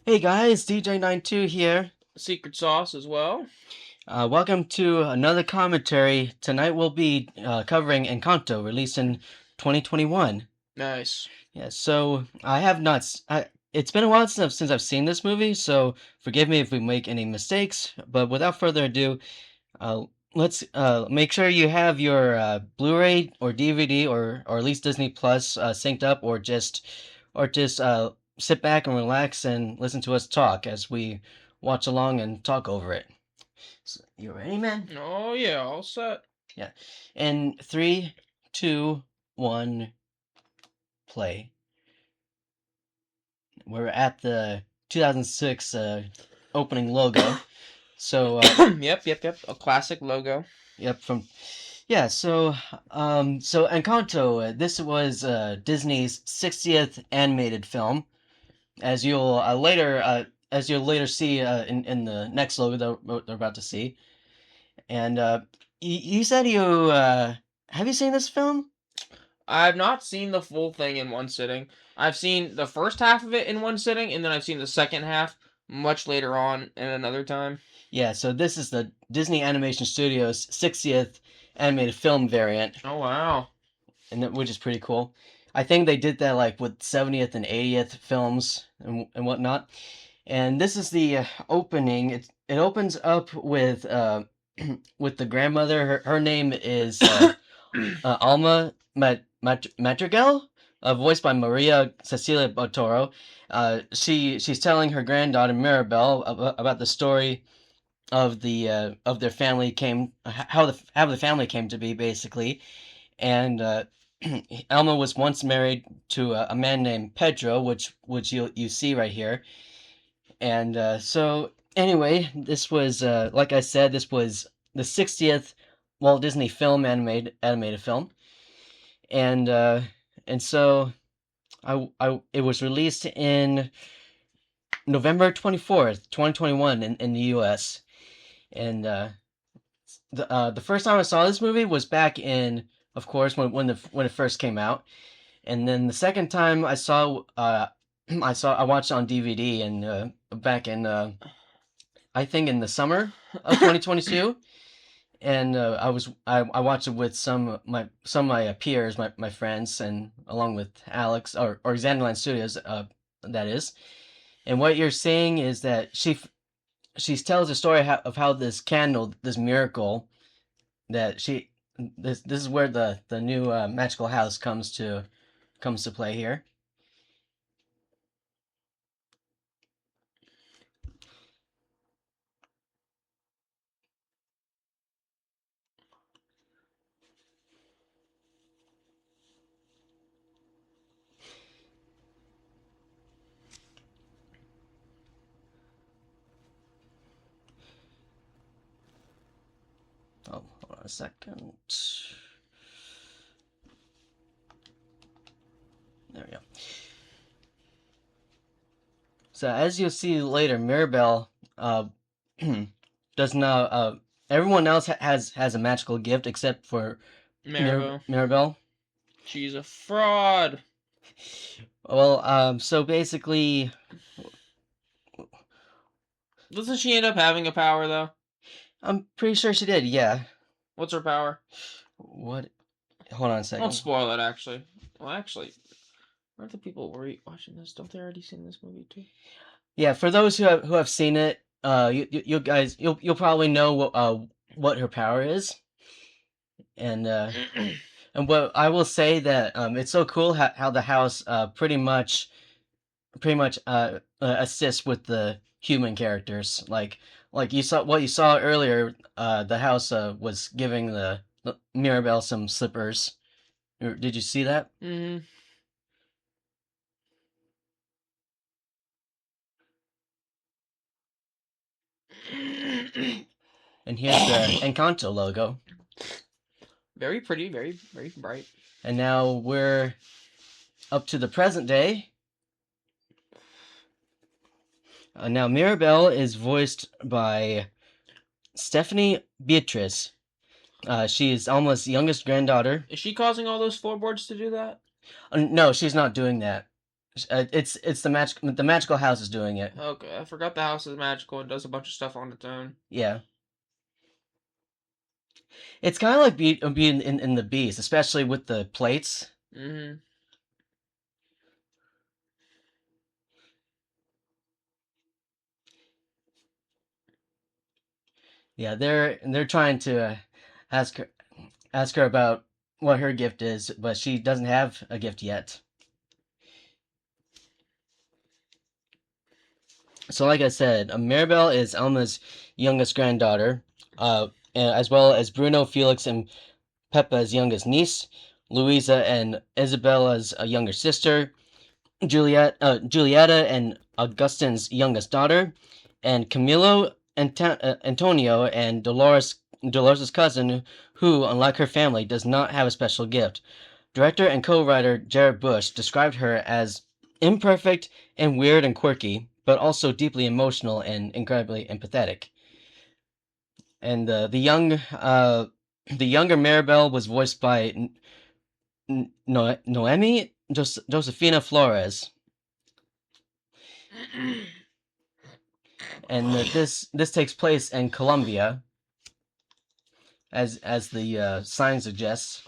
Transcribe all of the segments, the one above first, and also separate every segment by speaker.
Speaker 1: Hey guys, DJ92 here.
Speaker 2: Secret sauce as well.
Speaker 1: Welcome to another commentary. Tonight we'll be covering Encanto, released in 2021.
Speaker 2: Nice.
Speaker 1: Yeah, so I have not. It's been a while since I've seen this movie, so forgive me if we make any mistakes. But without further ado, uh, let's make sure you have your Blu-ray or DVD or at least Disney Plus synced up, or just sit back and relax and listen to us talk as we watch along and talk over it. So, you ready, man?
Speaker 2: Oh yeah, all set.
Speaker 1: Yeah. In three, two, one, play. We're at the 2006 opening logo. So,
Speaker 2: Yep. A classic logo.
Speaker 1: yep, from yeah. So Encanto. This was Disney's 60th animated film, as you'll later see in the next logo that we're about to see. And you said you have you seen this film?
Speaker 2: I've not seen the full thing in one sitting. I've seen the first half of it in one sitting, and then I've seen the second half much later on in another time.
Speaker 1: Yeah, so this is the Disney Animation Studios 60th animated film variant,
Speaker 2: Oh wow.
Speaker 1: which is pretty cool. I think they did that like with 70th and 80th films and whatnot. And this is the opening. It opens up with with the grandmother. Her name is Alma Madrigal, voiced by Maria Cecilia Botoro. She's telling her granddaughter Mirabelle about the story of their family came how the family came to be basically, and Alma was once married to a man named Pedro, which you see right here, and so anyway, this was like I said, this was the 60th Walt Disney film animated film, and so it was released in November 24th, 2021 in the U.S. And the first time I saw this movie was back in, of course, when it first came out, and then the second time I watched it on DVD and back in I think in the summer of 2022, and I watched it with some of my peers, my friends, and along with Alex or Xanderland Studios, that is. And what you're seeing is that she tells the story of how this candle, this miracle, that this is where the new magical house comes to play here. Oh, hold on a second. There we go. So as you'll see later, Mirabelle does not. Everyone else has a magical gift except for
Speaker 2: Maribel.
Speaker 1: Mirabelle.
Speaker 2: She's a fraud.
Speaker 1: Well, so basically,
Speaker 2: Doesn't she end up having a power though?
Speaker 1: I'm pretty sure she did. Yeah.
Speaker 2: What's her power?
Speaker 1: What? Hold on a
Speaker 2: Don't
Speaker 1: second.
Speaker 2: spoil it actually. Well actually, aren't the people watching this? Don't they already seen this movie too?
Speaker 1: Yeah, for those who have seen it, you guys you'll probably know what her power is, and and what I will say that it's so cool how the house pretty much assists with the human characters, like you saw what you saw earlier. The house was giving the Mirabelle some slippers. Did you see that?
Speaker 2: Mm-hmm.
Speaker 1: And here's the Encanto logo.
Speaker 2: Very pretty, very bright.
Speaker 1: And now we're up to the present day. Now Mirabelle is voiced by Stephanie Beatrice. She is Alma's youngest granddaughter.
Speaker 2: Is she causing all those floorboards to do that?
Speaker 1: No, she's not doing that. It's the magical house is doing it.
Speaker 2: Okay, I forgot the house is magical and does a bunch of stuff on its own.
Speaker 1: Yeah, it's kind of like being in the Beast, especially with the plates.
Speaker 2: Mm-hmm.
Speaker 1: Yeah, they're trying to ask her ask her about what her gift is, but she doesn't have a gift yet. So, like I said, Mirabelle is Elma's youngest granddaughter, as well as Bruno, Felix, and Peppa's youngest niece, Louisa and Isabella's younger sister, Julieta and Augustine's youngest daughter, and Camilo, Antonio, and Dolores' cousin, who, unlike her family, does not have a special gift. Director and co-writer Jared Bush described her as imperfect and weird and quirky, but also deeply emotional and incredibly empathetic. And the younger Maribel was voiced by Noemi Josefina Flores, and this takes place in Colombia, as the sign suggests.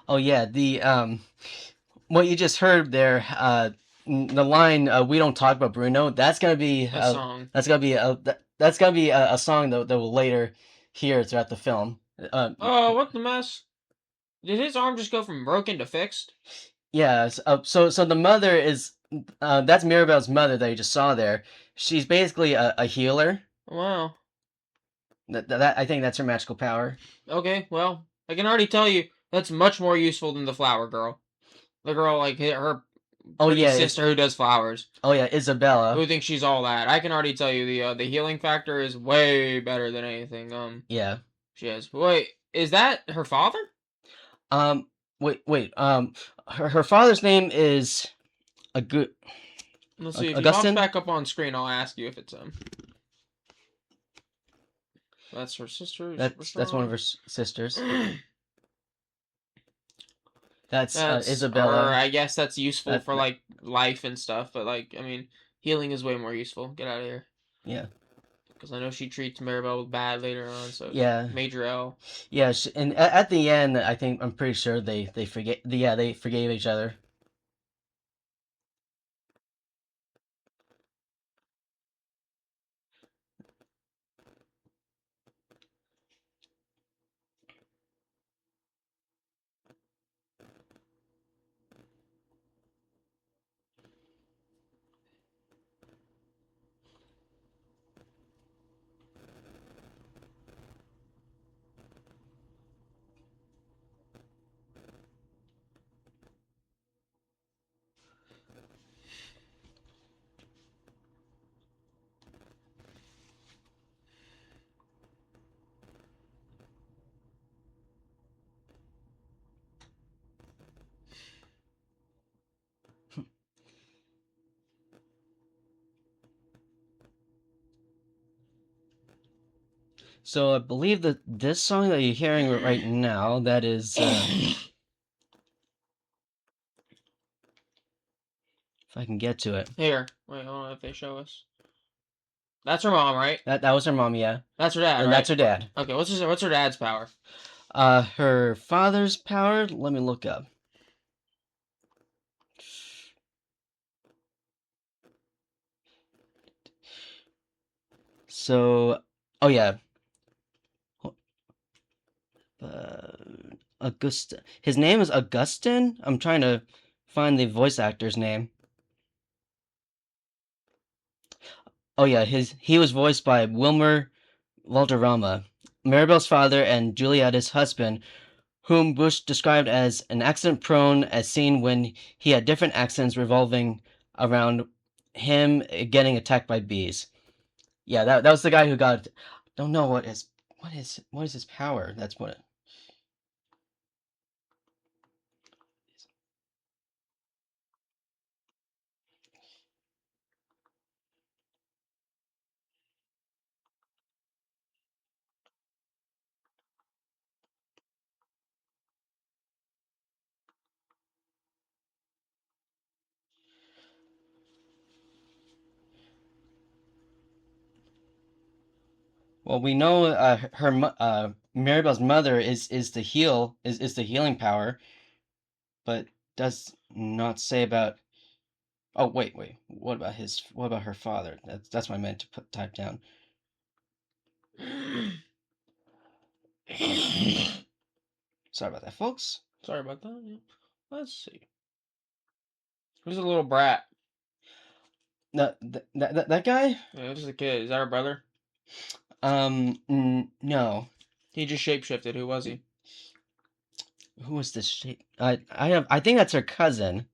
Speaker 1: Oh yeah, the what you just heard there, the line "We don't talk about Bruno."
Speaker 2: A song.
Speaker 1: That's gonna be a song that we'll later hear throughout the film.
Speaker 2: Oh, what the mess? Did his arm just go from broken to fixed?
Speaker 1: Yeah. So the mother is that's Mirabelle's mother that you just saw there. She's basically a healer.
Speaker 2: Wow.
Speaker 1: That I think that's her magical power.
Speaker 2: Okay, well, I can already tell you that's much more useful than the flower girl. The girl, like her
Speaker 1: Oh
Speaker 2: pretty
Speaker 1: yeah,
Speaker 2: sister who does flowers,
Speaker 1: Isabella.
Speaker 2: who thinks she's all that. I can already tell you the healing factor is way better than anything
Speaker 1: Yeah.
Speaker 2: she has. Wait, is that her father?
Speaker 1: Um. Wait. Her father's name is a good
Speaker 2: Let's see. If he pops
Speaker 1: Augustine.
Speaker 2: back up on screen, I'll ask you if it's him. That's her sister.
Speaker 1: That's one of her sisters. That's
Speaker 2: That's or
Speaker 1: Isabella.
Speaker 2: I guess that's useful
Speaker 1: That,
Speaker 2: for like life and stuff. But like, I mean, healing is way more useful. Get out of here.
Speaker 1: yeah.
Speaker 2: Because I know she treats Maribel bad later on. So
Speaker 1: Yeah.
Speaker 2: major L.
Speaker 1: Yeah. And at the end, I'm pretty sure they forget. Yeah, they forgave each other. So I believe that this song that you're hearing right now, that is, if I can get to it.
Speaker 2: Here, wait, hold on. If they show us, that's her mom, right?
Speaker 1: That was her mom, yeah.
Speaker 2: That's her dad,
Speaker 1: And
Speaker 2: right?
Speaker 1: that's her dad.
Speaker 2: Okay, what's her dad's power?
Speaker 1: Her father's power. Let me look up. So, oh yeah, uh, His name is Augustine. I'm trying to find the voice actor's name. Oh yeah, he was voiced by Wilmer Valderrama, Maribel's father and Julieta's husband, whom Bush described as an accident-prone, as seen when he had different accidents revolving around him getting attacked by bees. Yeah, that was the guy who got. Don't know what is his power. That's what. Well, we know Mirabel's mother is is the healing power, but does not say about. Oh wait. What about her father? That's what I meant to type down. Sorry about that, folks.
Speaker 2: Sorry about that. Yeah. Let's see. Who's a little brat?
Speaker 1: That guy?
Speaker 2: Yeah, this is a kid. Is that our brother?
Speaker 1: No.
Speaker 2: He just shapeshifted. Who was he?
Speaker 1: Who was this shape? I think that's her cousin,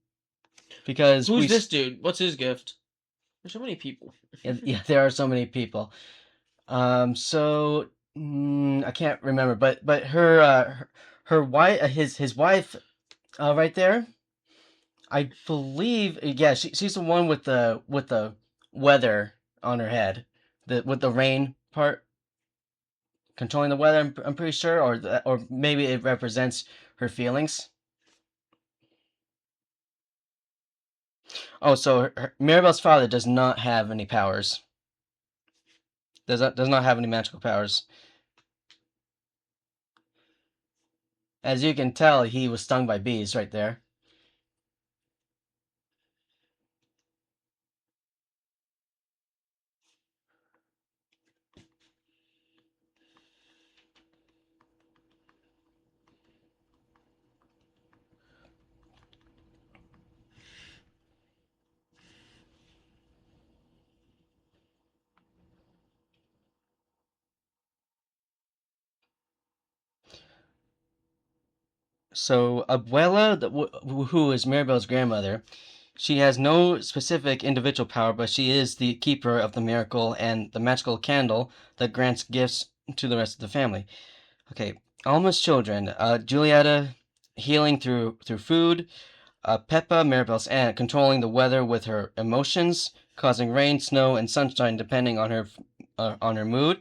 Speaker 1: because
Speaker 2: Who's this dude? What's his gift? There's so many people.
Speaker 1: yeah, there are so many people. So I can't remember, but her wife, his wife, right there. I believe, yeah, she's the one with the weather on her head, the with the rain part, controlling the weather. I'm pretty sure, or maybe it represents her feelings. Oh, so Mirabel's father does not have any powers. Does not have any magical powers. As you can tell, he was stung by bees right there. So Abuela, who is Mirabel's grandmother, she has no specific individual power, but she is the keeper of the miracle and the magical candle that grants gifts to the rest of the family. Okay, Alma's children. Julieta, healing through food. Peppa, Mirabel's aunt, controlling the weather with her emotions, causing rain, snow, and sunshine depending on her mood.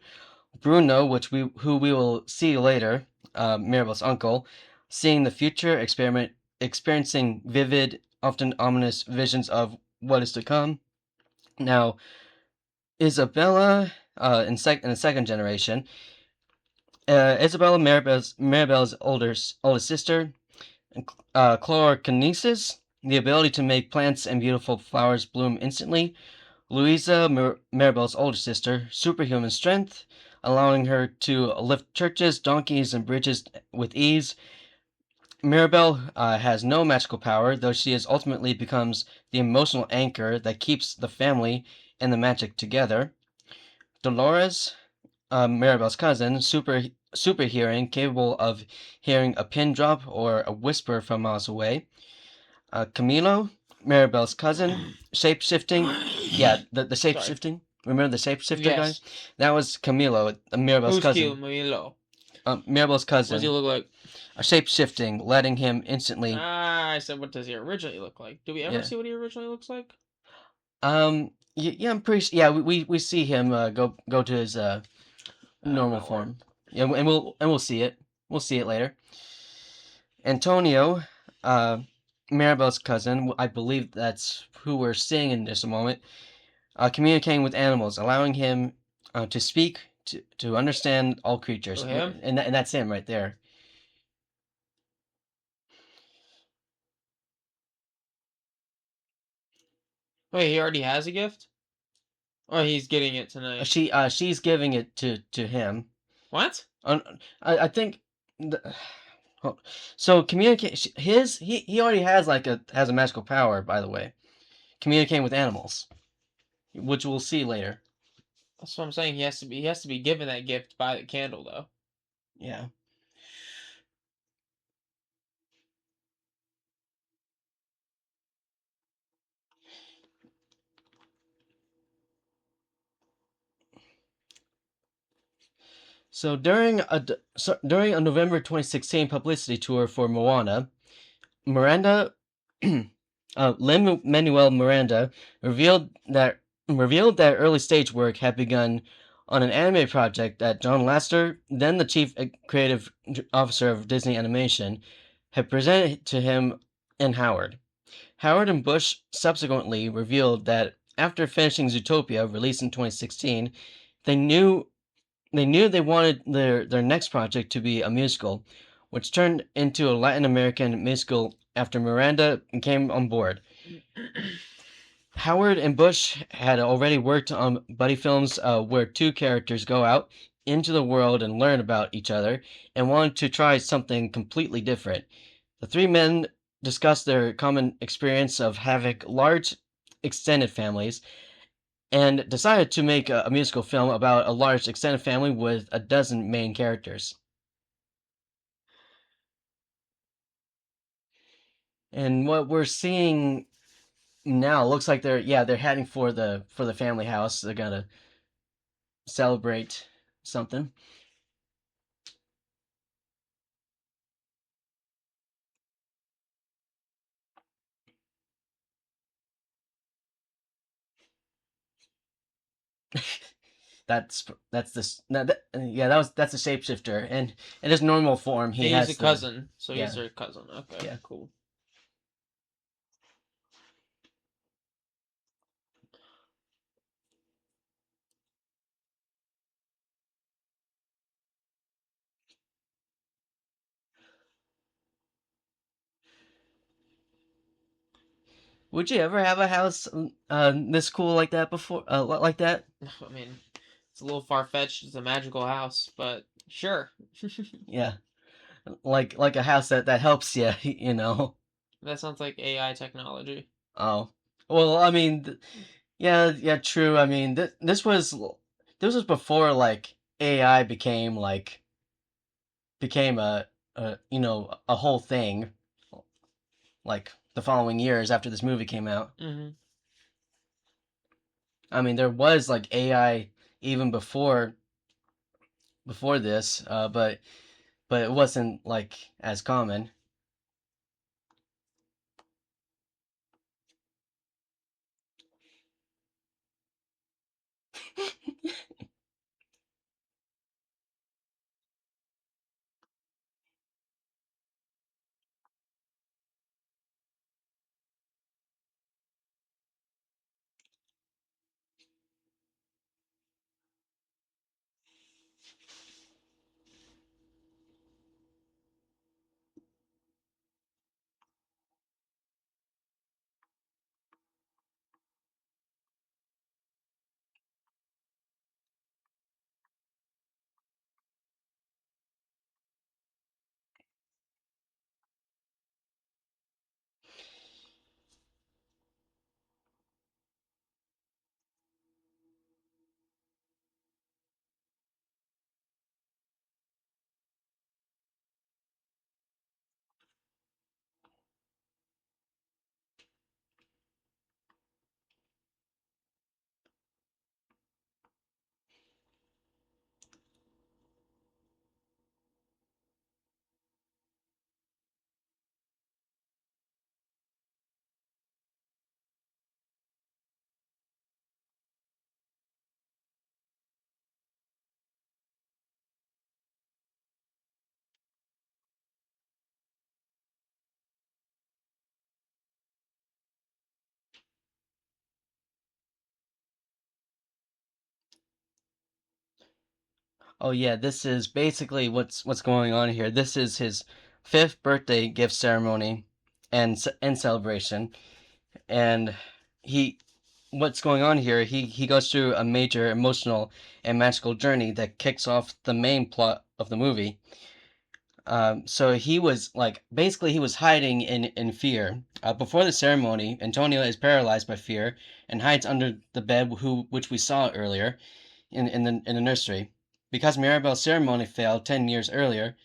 Speaker 1: Bruno, who we will see later, Mirabel's uncle, seeing the future, experiencing vivid, often ominous visions of what is to come. Now, Isabella, in the second generation, Isabella, Mirabel's oldest sister, chlorokinesis, the ability to make plants and beautiful flowers bloom instantly. Louisa, Mirabel's older sister, superhuman strength, allowing her to lift churches, donkeys, and bridges with ease. Mirabel has no magical power, though she is ultimately becomes the emotional anchor that keeps the family and the magic together. Dolores, Mirabel's cousin, super hearing, capable of hearing a pin drop or a whisper from miles away. Camilo, Mirabel's cousin, shape shifting. Yeah, the shape
Speaker 2: Sorry.
Speaker 1: shifting. Remember the shapeshifter
Speaker 2: Yes.
Speaker 1: guy? That was Camilo, Mirabel's
Speaker 2: Who's
Speaker 1: cousin.
Speaker 2: Camilo?
Speaker 1: Mirabel's
Speaker 2: What does he
Speaker 1: cousin.
Speaker 2: look like?
Speaker 1: A shape shifting, letting him instantly.
Speaker 2: I said, what does he originally look like? Do we ever
Speaker 1: Yeah.
Speaker 2: see what he originally looks like?
Speaker 1: Yeah, I'm pretty. Yeah, we see him go to his normal form. Yeah, and we'll see it. We'll see it later. Antonio, uh, Mirabel's cousin. I believe that's who we're seeing in just a moment. Communicating with animals, allowing him to speak, to understand all creatures.
Speaker 2: Oh, him?
Speaker 1: And that's him right there.
Speaker 2: Wait, he already has a gift? Oh, he's getting it tonight.
Speaker 1: She's giving it to him.
Speaker 2: What?
Speaker 1: I think. So communicate. He already has has a magical power. By the way, communicating with animals, which we'll see later.
Speaker 2: That's what I'm saying. He has to be given that gift by the candle, though.
Speaker 1: Yeah. So during a November 2016 publicity tour for Moana, Miranda, Lin Manuel Miranda revealed that early stage work had begun on an anime project that John Lasseter, then the chief creative officer of Disney Animation, had presented to him and Howard. Howard and Bush subsequently revealed that after finishing Zootopia, released in 2016, they knew they knew they wanted their next project to be a musical, which turned into a Latin American musical after Miranda came on board. Howard and Bush had already worked on buddy films where two characters go out into the world and learn about each other, and wanted to try something completely different. The three men discussed their common experience of having large extended families and decided to make a musical film about a large extended family with a dozen main characters. And what we're seeing now looks like they're heading for the family house. They're gonna celebrate something. That's this yeah, that's a shapeshifter, and in his normal form he
Speaker 2: He's a
Speaker 1: has the
Speaker 2: cousin, so he's
Speaker 1: yeah
Speaker 2: their cousin. Okay,
Speaker 1: yeah.
Speaker 2: cool.
Speaker 1: Would you ever have a house this cool like that before like that?
Speaker 2: I mean, it's a little far fetched. It's a magical house, but sure.
Speaker 1: Yeah, like a house that helps you, you know.
Speaker 2: That sounds like AI technology.
Speaker 1: Oh, well, I mean, yeah, true. I mean, this was before like AI became a a whole thing like the following years after this movie came out.
Speaker 2: Hmm.
Speaker 1: I mean, there was like AI even before this, but it wasn't like as common. Oh yeah, this is basically what's going on here. This is his fifth birthday gift ceremony and celebration, and he what's going on here? He goes through a major emotional and magical journey that kicks off the main plot of the movie. So he was like basically he was hiding in fear. Before the ceremony, Antonio is paralyzed by fear and hides under the bed which we saw earlier in the nursery. Because Mirabel's ceremony failed 10 years earlier,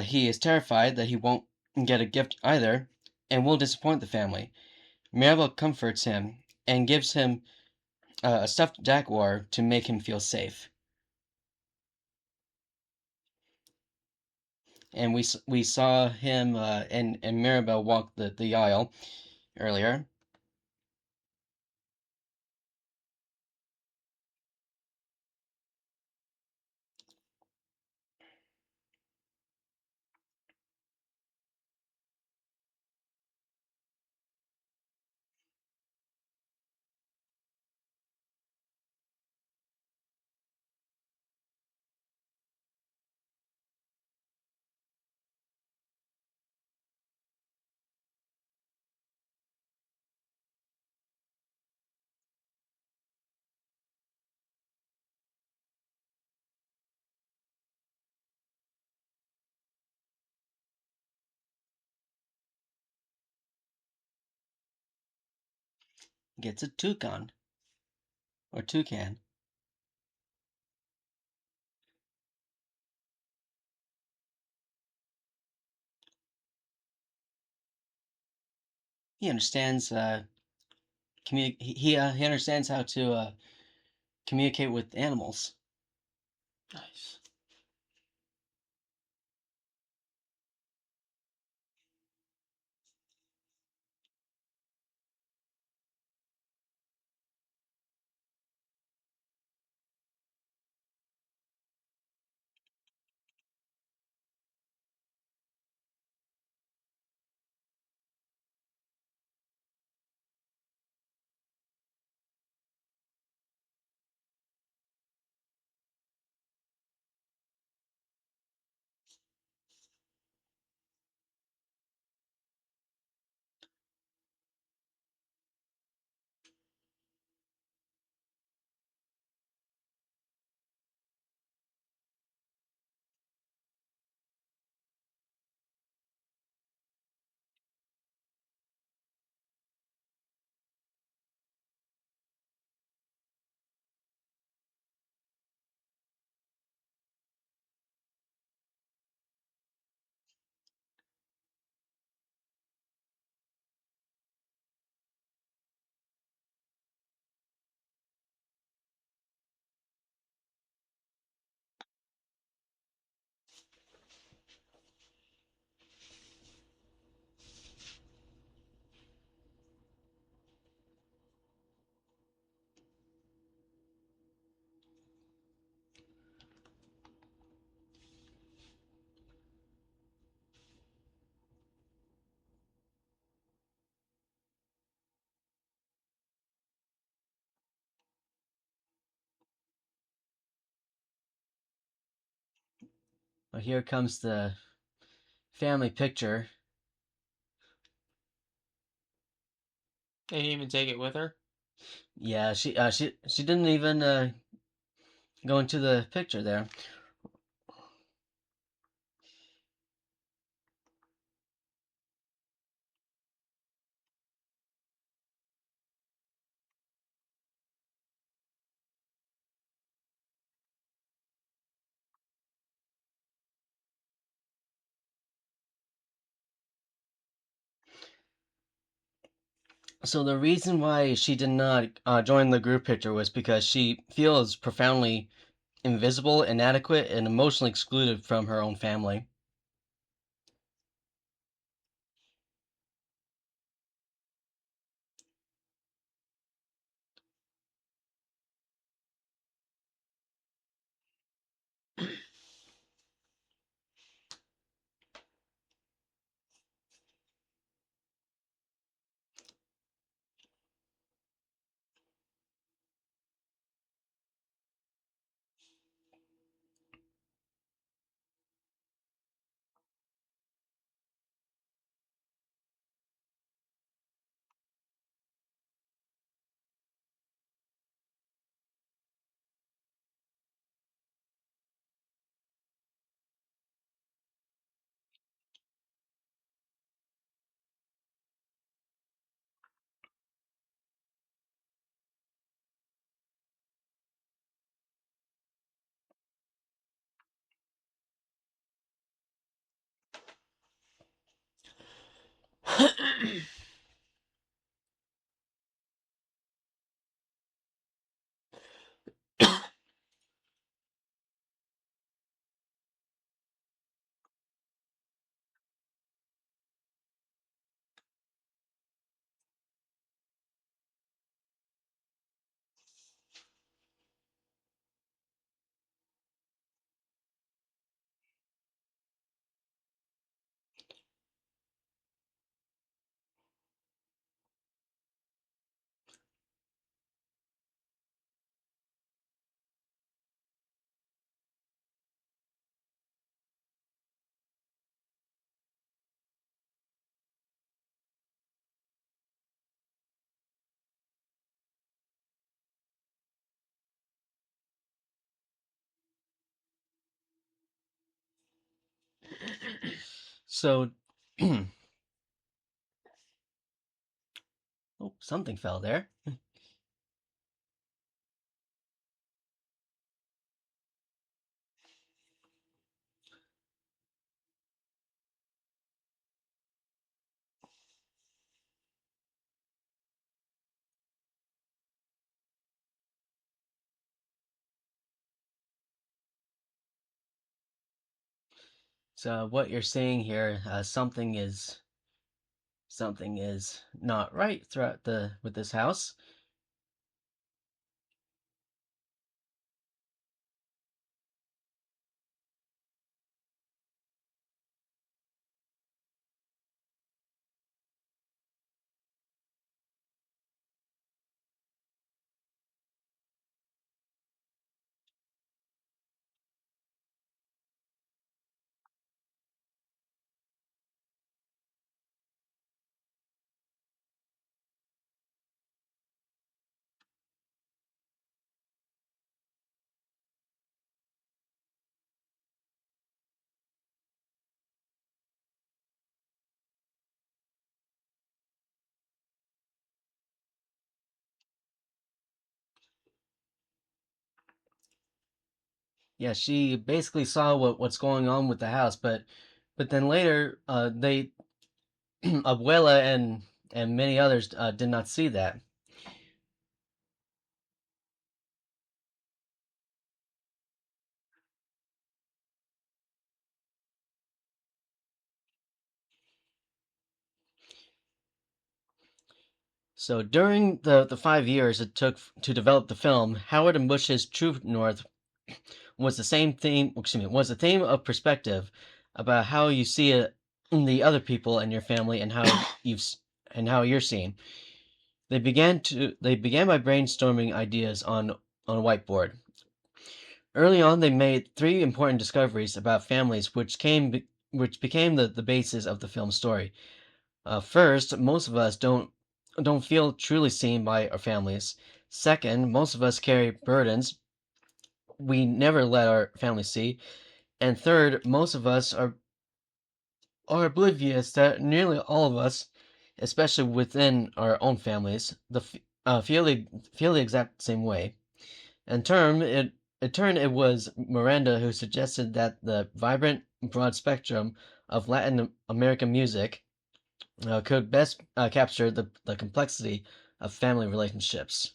Speaker 1: he is terrified that he won't get a gift either and will disappoint the family. Mirabel comforts him and gives him a stuffed jaguar to make him feel safe. And we saw him and Mirabel walk the aisle earlier. gets a toucan or toucan. He understands he understands how to communicate with animals.
Speaker 2: Nice.
Speaker 1: Well, here comes the family picture.
Speaker 2: They didn't even take it with her.
Speaker 1: Yeah, she didn't even go into the picture there. So the reason why she did not join the group picture was because she feels profoundly invisible, inadequate, and emotionally excluded from her own family. So Oh, something fell there. So what you're saying here, something is not right throughout the with this house. Yeah, she basically saw what's going on with the house, but then later, they Abuela and many others did not see that. So during the 5 years it took to develop the film, Howard and Bush's True North was the same theme. Excuse me, was the theme of perspective about how you see it in the other people in your family and how you're seen. They began by brainstorming ideas on a whiteboard. Early on, they made three important discoveries about families, which became the basis of the film's story. First, most of us don't feel truly seen by our families. Second, most of us carry burdens we never let our families see. And third, most of us are oblivious that nearly all of us, especially within our own families, feel the exact same way. In turn, it was Miranda who suggested that the vibrant, broad spectrum of Latin American music could best capture the complexity of family relationships.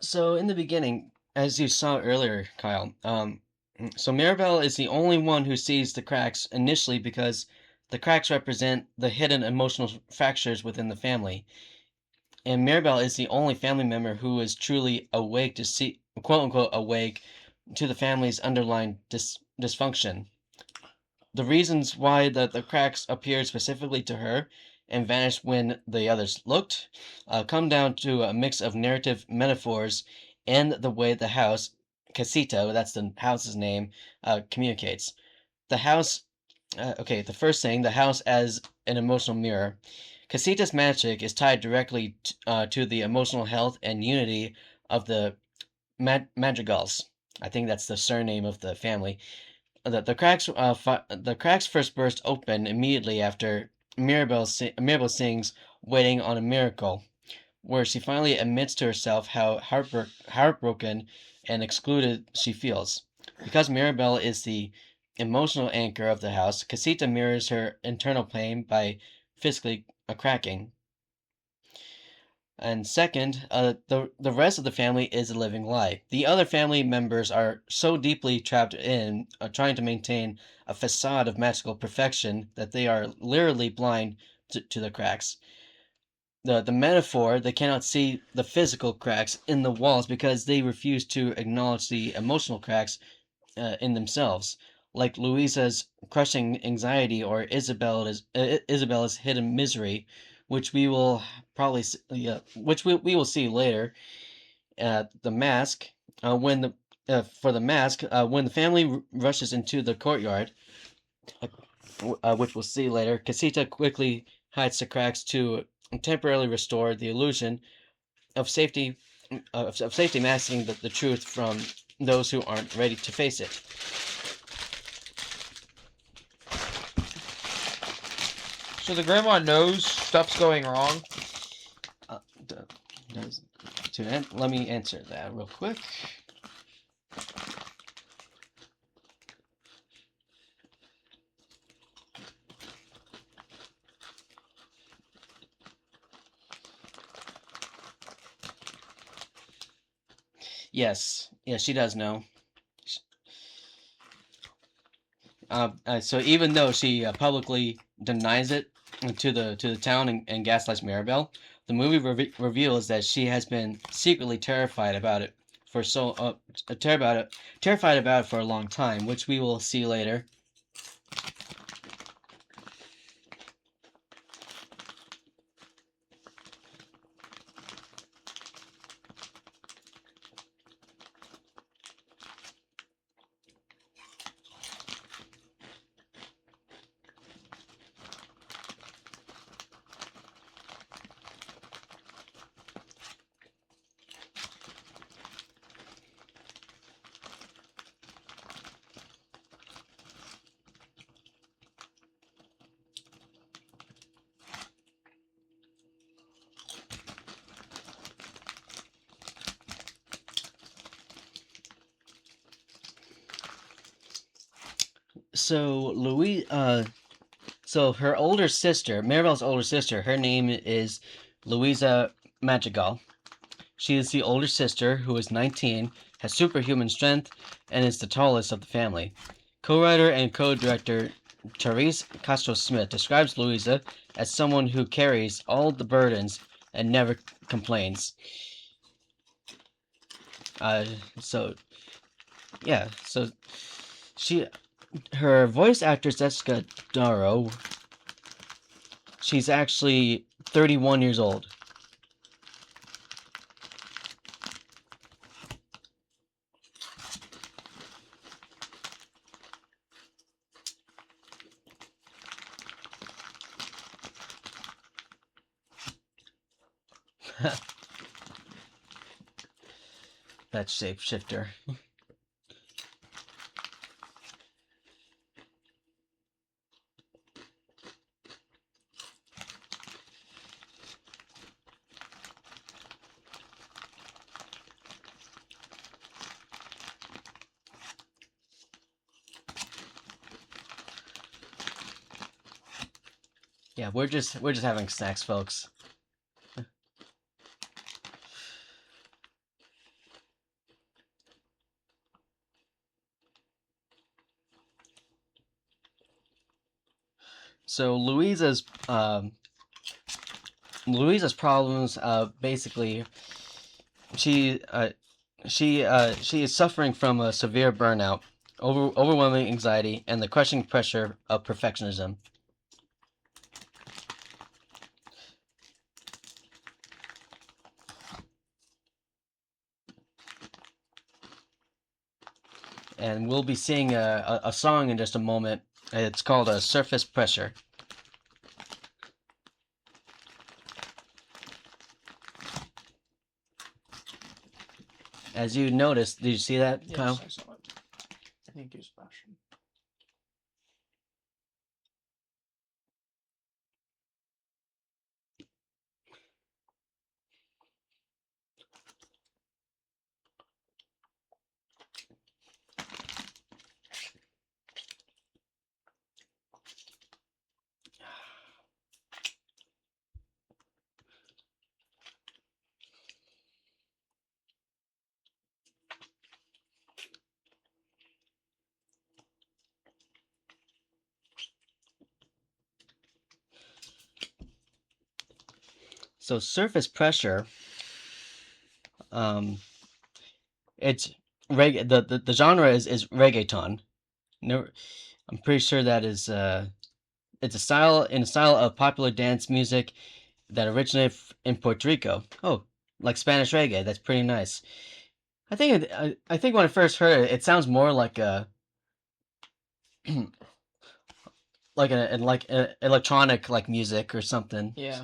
Speaker 1: So, in the beginning, as you saw earlier, Kyle, so Mirabelle is the only one who sees the cracks initially because the cracks represent the hidden emotional fractures within the family. And Mirabelle is the only family member who is truly awake to see, quote unquote, awake to the family's underlying dysfunction. The reasons why the cracks appeared specifically to her and vanished when the others looked come down to a mix of narrative metaphors and the way the house, Casita, that's the house's name, communicates. The house, okay, the first thing, the house as an emotional mirror. Casita's magic is tied directly to the emotional health and unity of the Madrigals. I think that's the surname of the family. The cracks first burst open immediately after Mirabelle sings "Waiting on a Miracle," where she finally admits to herself how heartbroken and excluded she feels. Because Mirabelle is the emotional anchor of the house, Casita mirrors her internal pain by physically cracking. And second, the rest of the family is a living lie. The other family members are so deeply trapped in trying to maintain a facade of magical perfection that they are literally blind to the cracks. the metaphor, they cannot see the physical cracks in the walls because they refuse to acknowledge the emotional cracks in themselves, like Louisa's crushing anxiety or Isabella's hidden misery, which we will we will see later. The mask, when the for the mask, when the family rushes into the courtyard, which we'll see later, Casita quickly hides the cracks to temporarily restore the illusion of safety, of safety, masking the truth from those who aren't ready to face it.
Speaker 2: So the grandma knows stuff's going wrong.
Speaker 1: Uh, let me answer that real quick. Yes, she does know. So even though she publicly denies it to the town and gaslights Maribel, the movie reveals that she has been secretly terrified about it for terrified about it for a long time, which we will see later. So so her older sister, Maribel's older sister, her name is Louisa Madrigal. She is the older sister who is 19, has superhuman strength, and is the tallest of the family. Co-writer and co-director Therese Castro-Smith describes Louisa as someone who carries all the burdens and never complains. Uh, so yeah, so she her voice actress Jessica Darrow. She's actually 31 years old. That shapeshifter. Yeah, we're just having snacks, folks. So Louisa's problems basically she she is suffering from a severe burnout, overwhelming anxiety, and the crushing pressure of perfectionism. And we'll be seeing a song in just a moment. It's called a Surface Pressure. As you noticed, did you see that,
Speaker 2: Yes,
Speaker 1: Kyle?
Speaker 2: I saw it. Thank you, Sebastian.
Speaker 1: So surface pressure, um, it's the genre is reggaeton. No, I'm pretty sure that is it's a style of popular dance music that originated in Puerto Rico. Oh, like Spanish reggae. That's pretty nice. I think when I first heard it, it sounds more like a like a electronic like music or something.
Speaker 2: Yeah.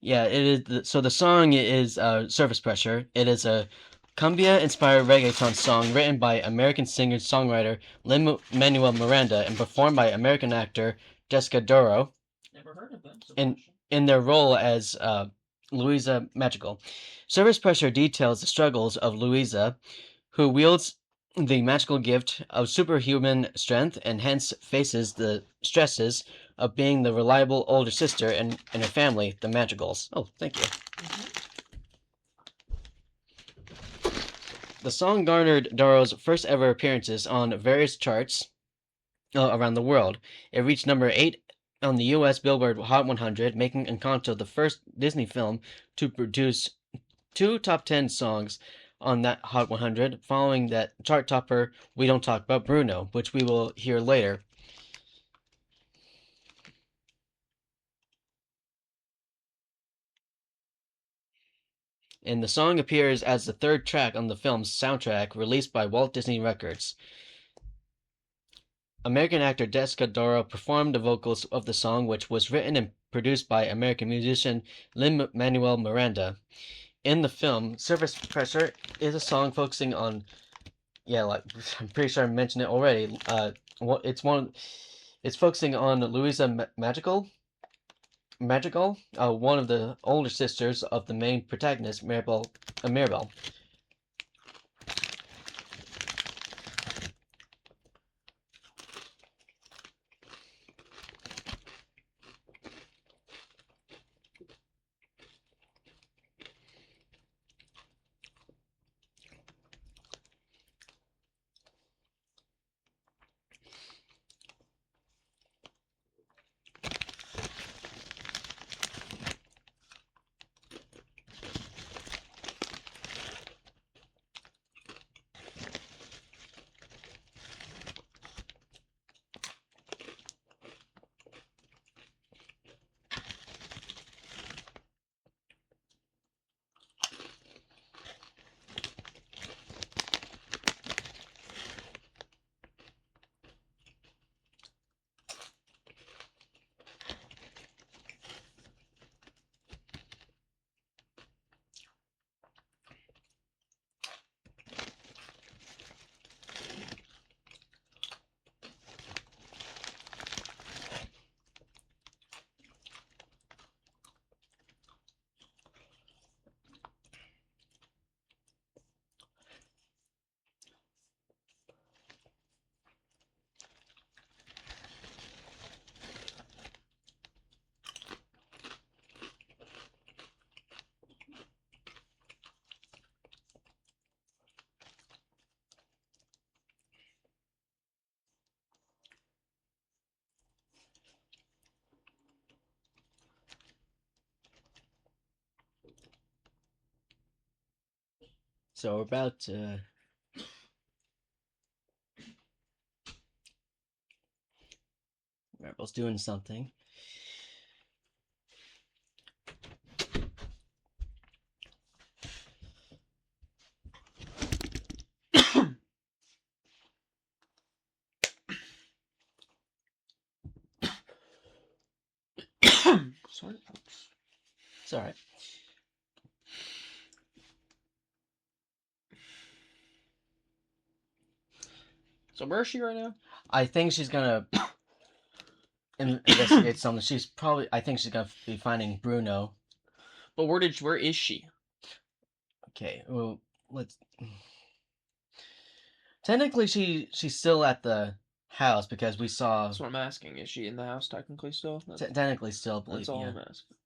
Speaker 1: Yeah, it is. So the song is Surface Pressure. It is a cumbia-inspired reggaeton song written by American singer-songwriter Lin-Manuel Miranda and performed by American actor Jessica Doro
Speaker 2: Never heard of them. So
Speaker 1: in in their role as Louisa Magical. Surface Pressure details the struggles of Louisa, who wields the magical gift of superhuman strength and hence faces the stresses of being the reliable older sister in her family, the Madrigals. Oh, thank you. The song garnered Daro's first ever appearances on various charts around the world. It reached number 8 on the US Billboard Hot 100, making Encanto the first Disney film to produce two top 10 songs on that Hot 100, following that chart topper We Don't Talk About Bruno, which we will hear later. And the song appears as the third track on the film's soundtrack released by Walt Disney Records. American actor Jessica Doro performed the vocals of the song, which was written and produced by American musician Lin-Manuel Miranda. In the film, Surface Pressure is a song focusing on, yeah, like I'm pretty sure I mentioned it already. It's focusing on Louisa Magical, one of the older sisters of the main protagonist, Mirabel. So we're about to. Mirabel's doing something.
Speaker 2: Sorry.
Speaker 1: It's alright.
Speaker 2: So where is she right now?
Speaker 1: I think she's gonna investigate something. I think she's gonna be finding Bruno.
Speaker 2: But where is she?
Speaker 1: Okay, well, let's. Technically, she's still at the house because we saw.
Speaker 2: That's what I'm asking. Is she in the house technically still?
Speaker 1: Technically, still, believe
Speaker 2: That's all
Speaker 1: yeah.
Speaker 2: I'm asking.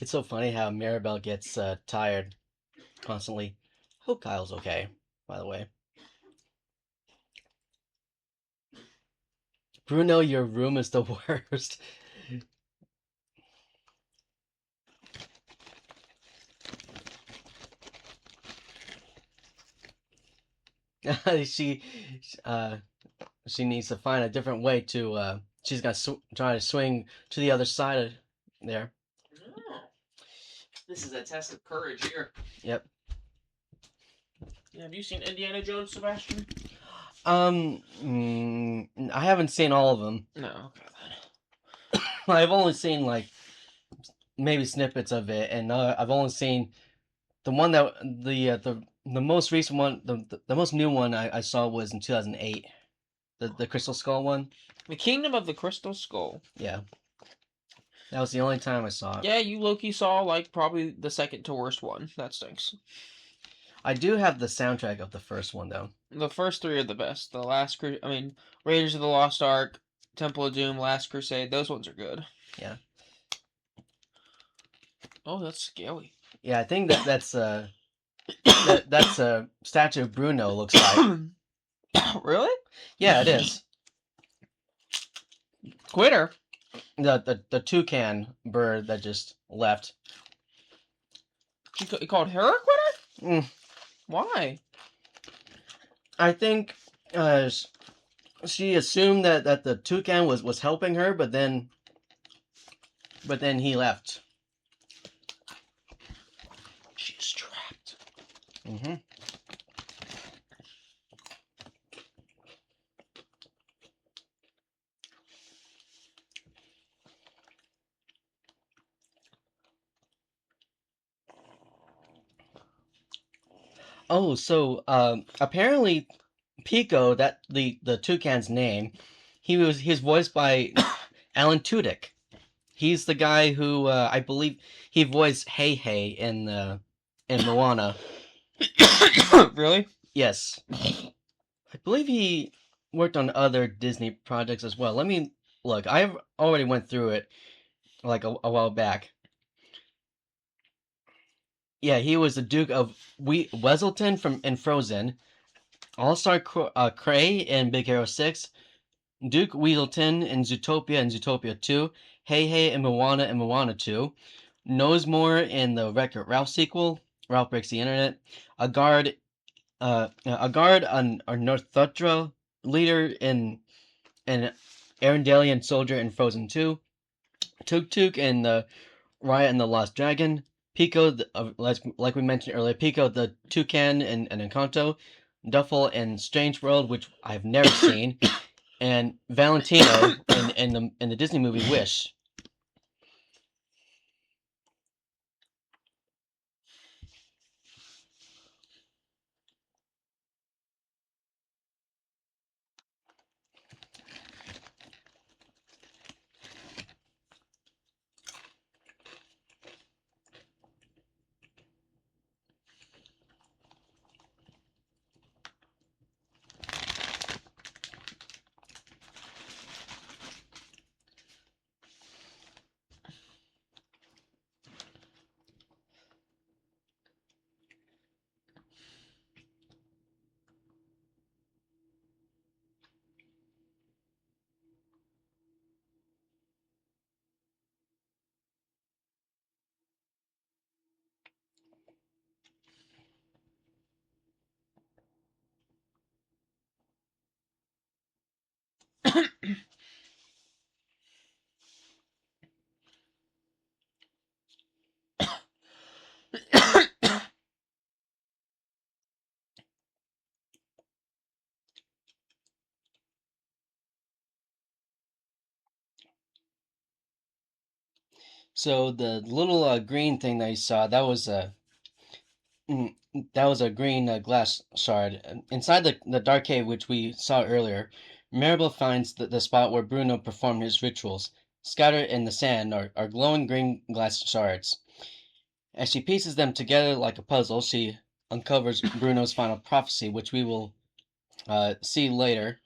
Speaker 1: It's so funny how Maribel gets tired constantly. Hope Kyle's okay, by the way. Bruno, your room is the worst. she, uh, she needs to find a different way to. She's gonna try to swing to the other side of there.
Speaker 2: Oh, this is a test of courage here.
Speaker 1: Yep.
Speaker 2: Yeah, have you seen Indiana Jones, Sebastian?
Speaker 1: I haven't seen all of them.
Speaker 2: No. Okay
Speaker 1: I've only seen like maybe snippets of it, and I've only seen the one that the most recent one, the most new one I saw was in 2008, the Crystal Skull one.
Speaker 2: The Kingdom of the Crystal Skull.
Speaker 1: Yeah, that was the only time I saw it.
Speaker 2: Yeah, you Loki saw like probably the second to worst one. That stinks.
Speaker 1: I do have the soundtrack of the first one though.
Speaker 2: The first three are the best. Raiders of the Lost Ark, Temple of Doom, Last Crusade. Those ones are good.
Speaker 1: Yeah.
Speaker 2: Oh, that's scary.
Speaker 1: Yeah, I think that's that's a statue of Bruno looks like.
Speaker 2: Really?
Speaker 1: Yeah, it is.
Speaker 2: Quitter.
Speaker 1: The toucan bird that just left.
Speaker 2: You called her a quitter?
Speaker 1: Mm,
Speaker 2: Why?
Speaker 1: I think she assumed that the toucan was helping her, but then he left.
Speaker 2: She's trapped.
Speaker 1: Mm-hmm. Oh, so apparently Pico, that the toucan's name, he's voiced by Alan Tudyk. He's the guy who I believe he voiced Hey Hey in Moana.
Speaker 2: Really?
Speaker 1: Yes, I believe he worked on other Disney projects as well. Let me look. I've already went through it like a while back. Yeah, he was the Duke of Weselton from in Frozen, All-Star Cray in Big Hero 6, Duke Weaselton in Zootopia and Zootopia 2, Hey Hey in Moana 2, Knowsmore in the Wreck-It Ralph sequel, Ralph Breaks the Internet, a guard on Northutra, leader in Arendalian soldier in Frozen 2, Tuk Tuk in the Raya and the Lost Dragon, Pico, like we mentioned earlier, Pico the Toucan in Encanto, Duffel in Strange World, which I've never seen, and Valentino in the Disney movie Wish. So the little green thing that you saw, mm, that was a green glass shard. Inside the dark cave, which we saw earlier, Maribel finds the spot where Bruno performed his rituals. Scattered in the sand are glowing green glass shards. As she pieces them together like a puzzle, she uncovers Bruno's final prophecy, which we will see later.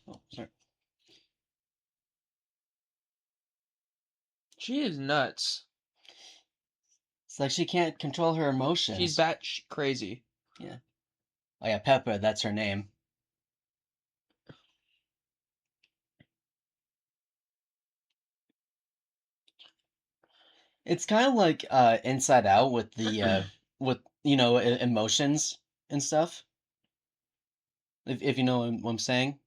Speaker 1: Oh, sorry.
Speaker 2: She is nuts.
Speaker 1: It's like she can't control her
Speaker 2: She's
Speaker 1: emotions.
Speaker 2: crazy.
Speaker 1: Yeah. Oh yeah, Peppa. That's her name. It's kind of like Inside Out with the with emotions and stuff. If you know what I'm saying.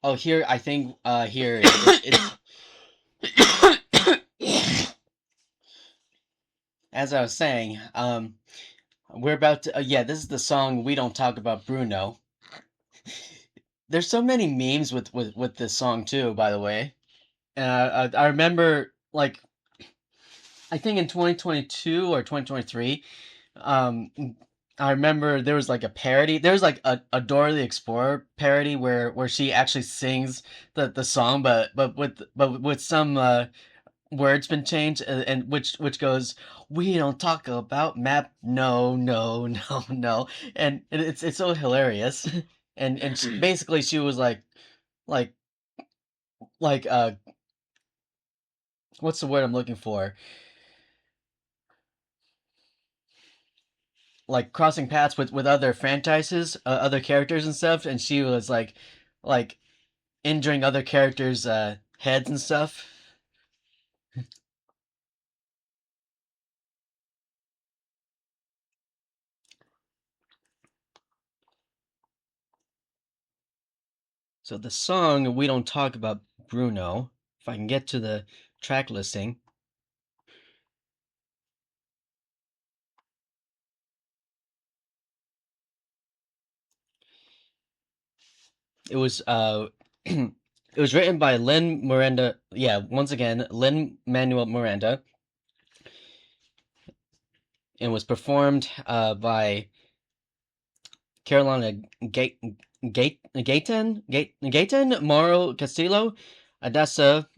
Speaker 1: Oh, here I think here it's as I was saying. We're about to yeah. This is the song "We Don't Talk About Bruno." There's so many memes with this song too. By the way, I remember like I think in 2022 or 2023, um, I remember there was like a parody. There was like a Dora the Explorer parody where she actually sings the song, but with some words been changed, and which goes, "We don't talk about map, no, no, no, no," and it's so hilarious, and basically she was like like what's the word I'm looking for? Like crossing paths with other franchises, other characters and stuff, and she was like injuring other characters' heads and stuff. So the song "We Don't Talk About Bruno," if I can get to the track listing, it was it was written by Lin Miranda. Yeah, once again, Lin Manuel Miranda, and was performed by Carolina Gayton, Mauro Castillo, Adessa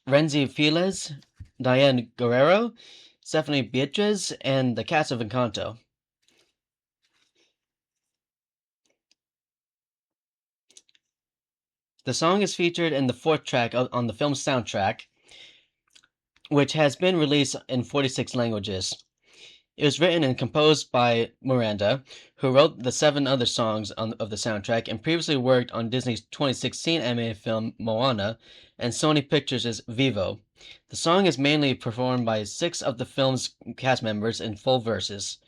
Speaker 1: Renzi Files, Diane Guerrero, Stephanie Beatriz, and the cast of Encanto. The song is featured in the fourth track on the film's soundtrack, which has been released in 46 languages. It was written and composed by Miranda, who wrote the 7 other songs of the soundtrack and previously worked on Disney's 2016 animated film Moana and Sony Pictures' Vivo. The song is mainly performed by 6 of the film's cast members in full verses.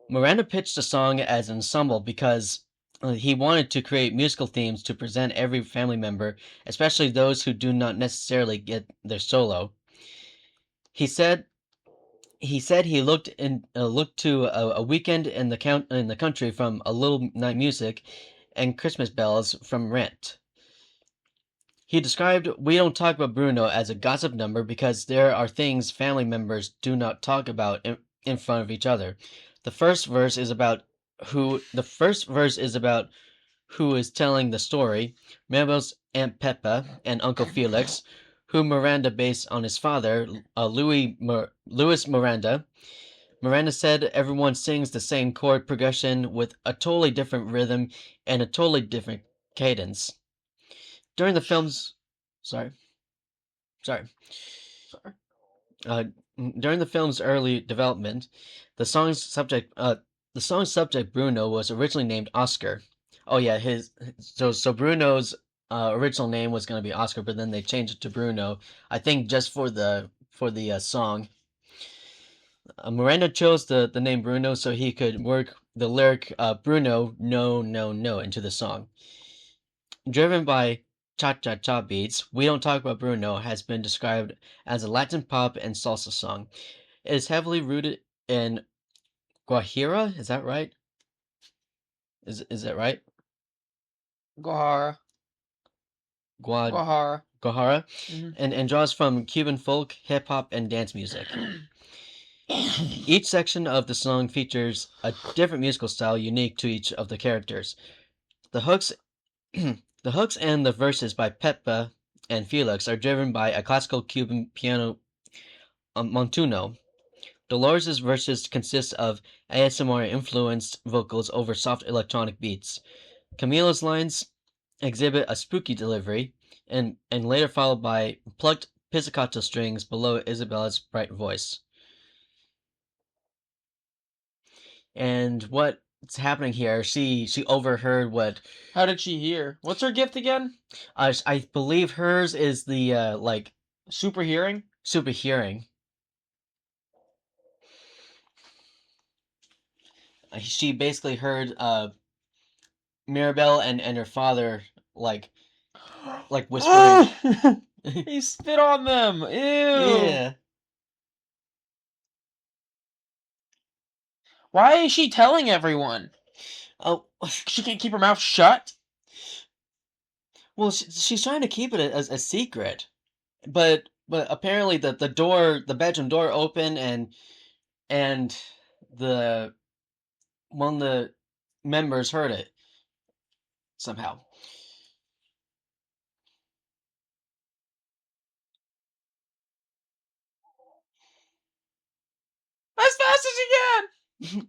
Speaker 1: Miranda pitched the song as an ensemble because he wanted to create musical themes to present every family member, especially those who do not necessarily get their solo. He said he looked to a weekend in the country from A Little Night Music and Christmas Bells from Rent. He described We Don't Talk About Bruno as a gossip number because there are things family members do not talk about in front of each other. The first verse is about who is telling the story, Mabel's Aunt Peppa and Uncle Felix, who Miranda based on his father, Louis Miranda. Miranda said everyone sings the same chord progression with a totally different rhythm and a totally different cadence. During the film's sorry, sorry.
Speaker 2: Sorry.
Speaker 1: Uh, During the film's early development, the song's subject Bruno was originally named Oscar. Oh yeah, his so Bruno's original name was going to be Oscar, but then they changed it to Bruno. I think just for the song. Miranda chose the name Bruno so he could work the lyric Bruno no no no into the song. Driven by cha-cha-cha beats, We Don't Talk About Bruno has been described as a Latin pop and salsa song. It is heavily rooted in Guajira, is that right? Is that right?
Speaker 2: Gohara.
Speaker 1: Guad
Speaker 2: Gohara.
Speaker 1: Guajara,
Speaker 2: Mm-hmm.
Speaker 1: and draws from Cuban folk, hip hop, and dance music. Each section of the song features a different musical style unique to each of the characters. The hooks, the hooks and the verses by Peppa and Felix are driven by a classical Cuban piano montuno. Dolores' verses consist of ASMR-influenced vocals over soft electronic beats. Camila's lines exhibit a spooky delivery, and later followed by plucked pizzicato strings below Isabella's bright voice. And what's happening here? She overheard what.
Speaker 2: How did she hear? What's her gift again?
Speaker 1: I believe hers is the
Speaker 2: Super hearing?
Speaker 1: super hearing. She basically heard Mirabelle and her father like whispering.
Speaker 2: He spit on them. Ew.
Speaker 1: Yeah.
Speaker 2: Why is she telling everyone?
Speaker 1: Oh,
Speaker 2: She can't keep her mouth shut?
Speaker 1: well, she's trying to keep it as a secret, but apparently the bedroom door opened, and the one of the members heard it somehow.
Speaker 2: As fast as you can!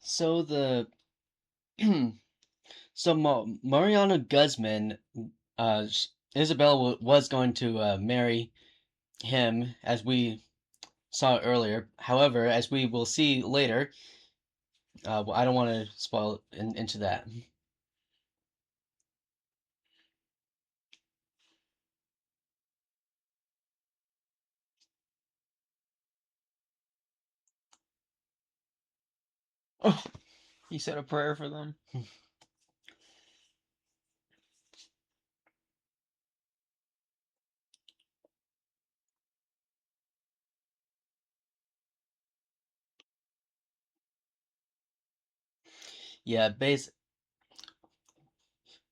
Speaker 1: So the so Mariano Guzman, uh, Isabella was going to marry him, as we saw earlier. However, as we will see later, I don't want to spoil into that.
Speaker 2: Oh, he said a prayer for them.
Speaker 1: Yeah, base.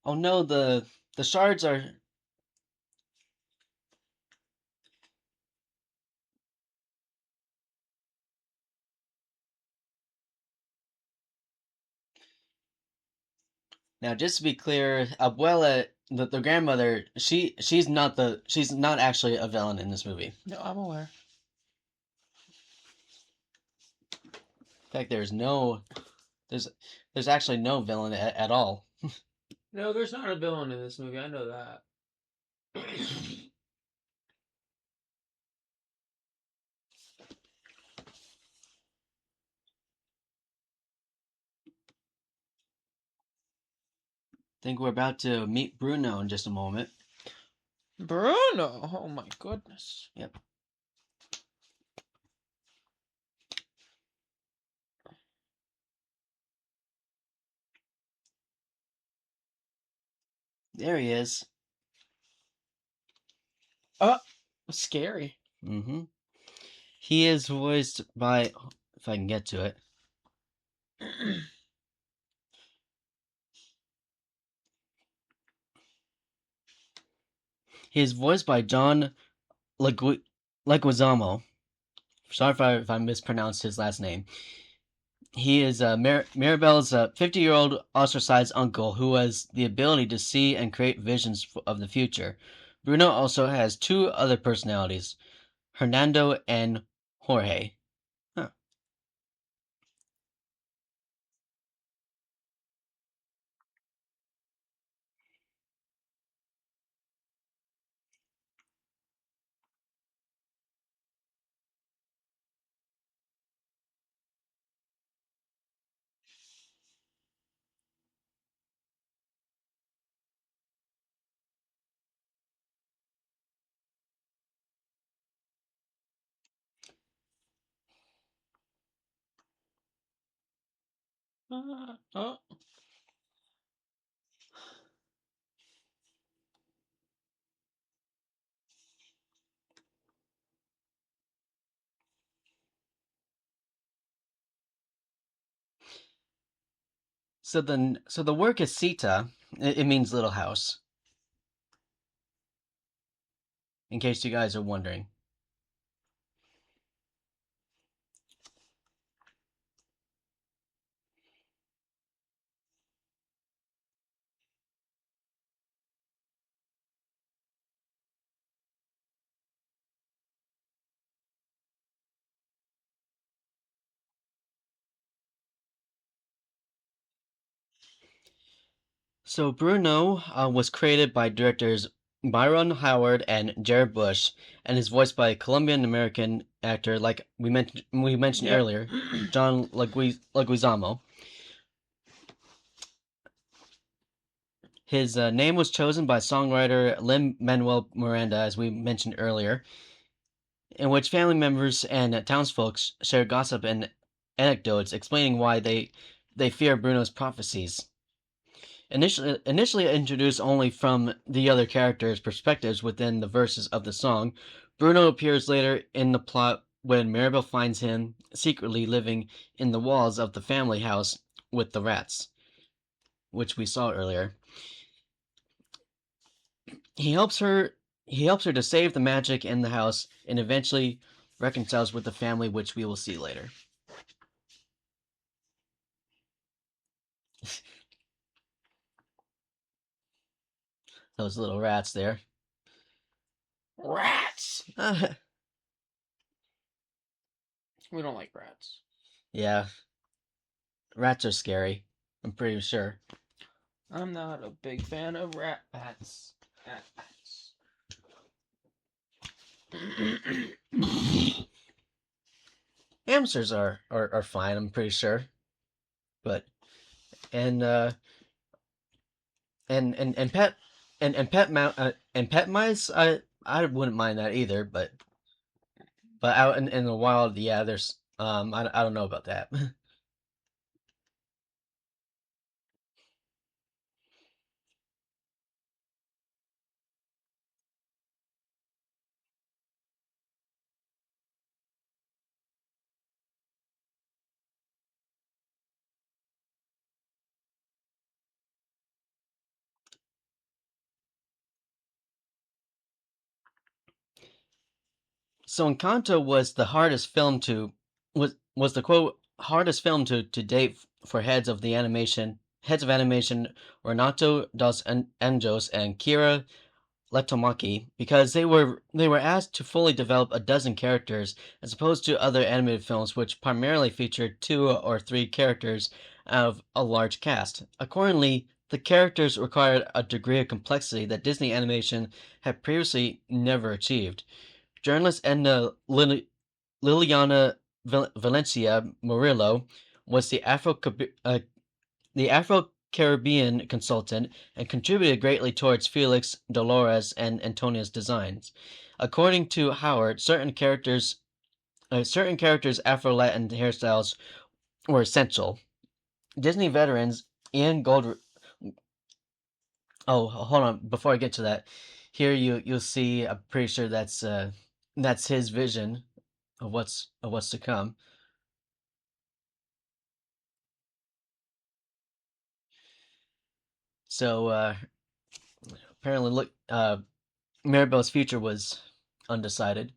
Speaker 1: Oh no, the shards are. Now, just to be clear, Abuela, the grandmother, she's not actually a villain in this movie.
Speaker 2: No, I'm aware.
Speaker 1: In fact, there's there's actually no villain at all.
Speaker 2: No, there's not a villain in this movie. I know that.
Speaker 1: Think we're about to meet Bruno in just a moment.
Speaker 2: Bruno! Oh my goodness.
Speaker 1: Yep. There he is.
Speaker 2: Scary.
Speaker 1: Mm-hmm. He is voiced by, if I can get to it. He is voiced by John Leguizamo. Sorry if I mispronounced his last name. He is Mirabelle's 50-year-old ostracized uncle who has the ability to see and create visions of the future. Bruno also has two other personalities, Hernando and Jorge. Huh.
Speaker 2: Oh.
Speaker 1: So the word casita, it means little house. In case you guys are wondering. So Bruno was created by directors Byron Howard and Jared Bush, and is voiced by a Colombian American actor, like we mentioned
Speaker 2: Yep.
Speaker 1: earlier, John Leguizamo. His name was chosen by songwriter Lin Manuel Miranda, as we mentioned earlier, in which family members and townsfolk share gossip and anecdotes explaining why they fear Bruno's prophecies. Initially introduced only from the other characters' perspectives within the verses of the song, Bruno appears later in the plot when Maribel finds him secretly living in the walls of the family house with the rats, which we saw earlier. He helps her he helps her to save the magic in the house and eventually reconciles with the family, which we will see later. Those little rats there.
Speaker 2: Rats. We don't like rats.
Speaker 1: Yeah, rats are scary. I'm pretty sure.
Speaker 2: I'm not a big fan of rats. Rats.
Speaker 1: Hamsters are fine. I'm pretty sure, but and and pet and pet mice, I wouldn't mind that either. But out in the wild, yeah, there's I don't know about that. So Encanto was the hardest film to was the quote hardest film to date for heads of animation Renato dos Anjos and Kira Letomaki, because they were asked to fully develop a dozen characters as opposed to other animated films which primarily featured two or three characters out of a large cast. Accordingly, the characters required a degree of complexity that Disney Animation had previously never achieved. Journalist Edna Liliana Valencia Murillo was the Afro Caribbean consultant and contributed greatly towards Felix, Dolores, and Antonia's designs. According to Howard, certain characters' Afro Latin hairstyles were essential. Disney veterans Ian Gold. Oh, hold on. Before I get to that, here you'll see. I'm pretty sure that's his vision of what's to come. So apparently, look, Maribel's future was undecided.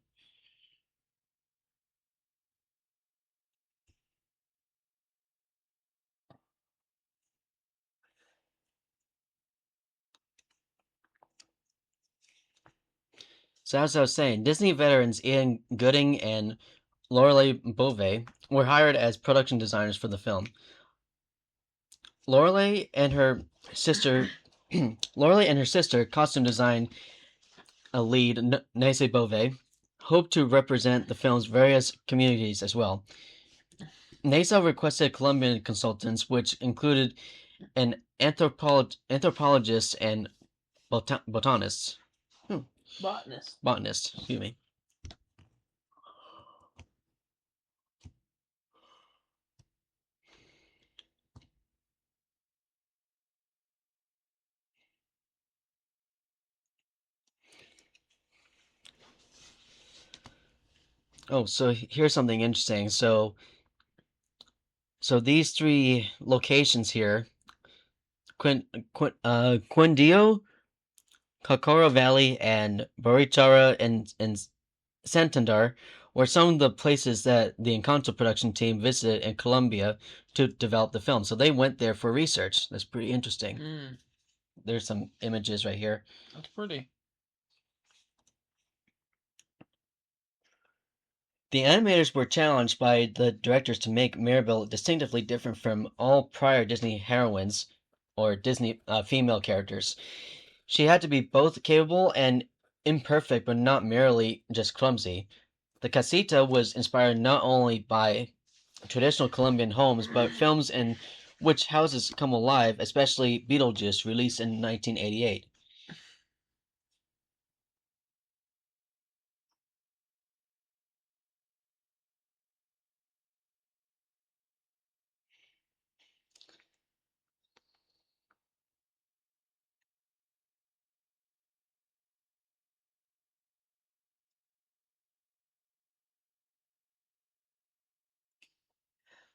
Speaker 1: So as I was saying, Disney veterans Ian Gooding and Lorelei Bove were hired as production designers for the film. Lorelei and her sister, Lorelei and her sister, costume design lead Naise Bove, hoped to represent the film's various communities as well. NASA requested Colombian consultants, which included an anthropologist and botanist.
Speaker 2: Botanist.
Speaker 1: Botanist, excuse me. Oh, so here's something interesting. So these three locations here, Quindio, Kokoro Valley, and Barichara and Santander were some of the places that the Encanto production team visited in Colombia to develop the film. So they went there for research. That's pretty interesting.
Speaker 2: Mm,
Speaker 1: There's some images right here.
Speaker 2: that's pretty.
Speaker 1: The animators were challenged by the directors to make Mirabel distinctively different from all prior Disney heroines or Disney female characters. She had to be both capable and imperfect, but not merely just clumsy. The casita was inspired not only by traditional Colombian homes, but films in which houses come alive, especially Beetlejuice, released in 1988.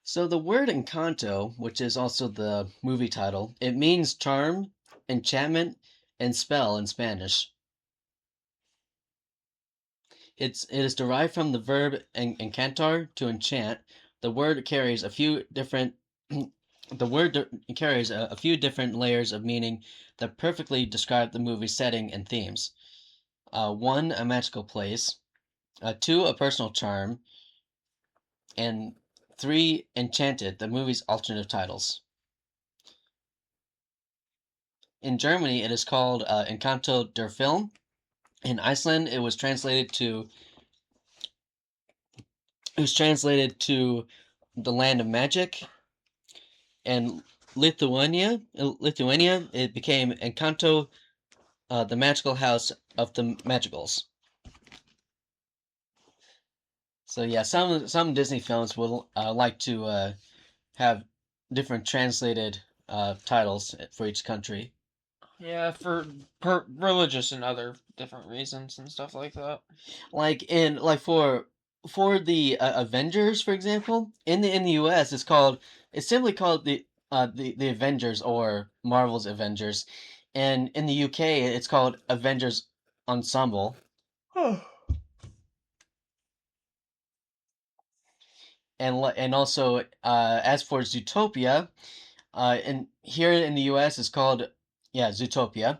Speaker 1: So the word Encanto, which is also the movie title, it means charm, enchantment, and spell in Spanish. It is derived from the verb encantar, to enchant. The word carries a few different carries a few different layers of meaning that perfectly describe the movie's setting and themes. One, a magical place. Two, a personal charm. And three, Enchanted, the movie's alternative titles. In Germany, it is called Encanto der Film. In Iceland, it was translated to the land of magic. And Lithuania, it became Encanto, the magical house of the magicals. So yeah, some Disney films will like to have different translated titles for each country.
Speaker 2: Yeah, for religious and other different reasons and stuff like that.
Speaker 1: For the Avengers, for example, in the U.S. it's simply called the Avengers or Marvel's Avengers, and in the UK it's called Avengers Ensemble. And also as for Zootopia, in here in the U.S. it's called, yeah, Zootopia,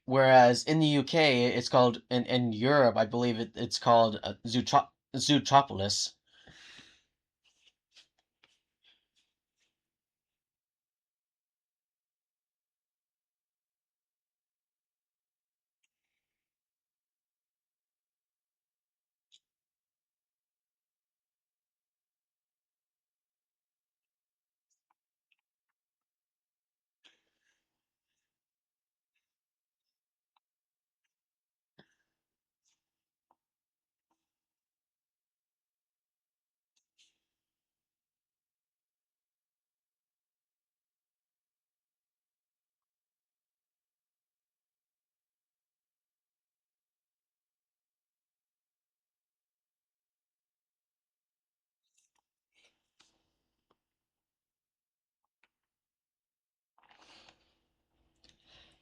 Speaker 1: whereas in the UK it's called, in Europe I believe it's called Zootropolis.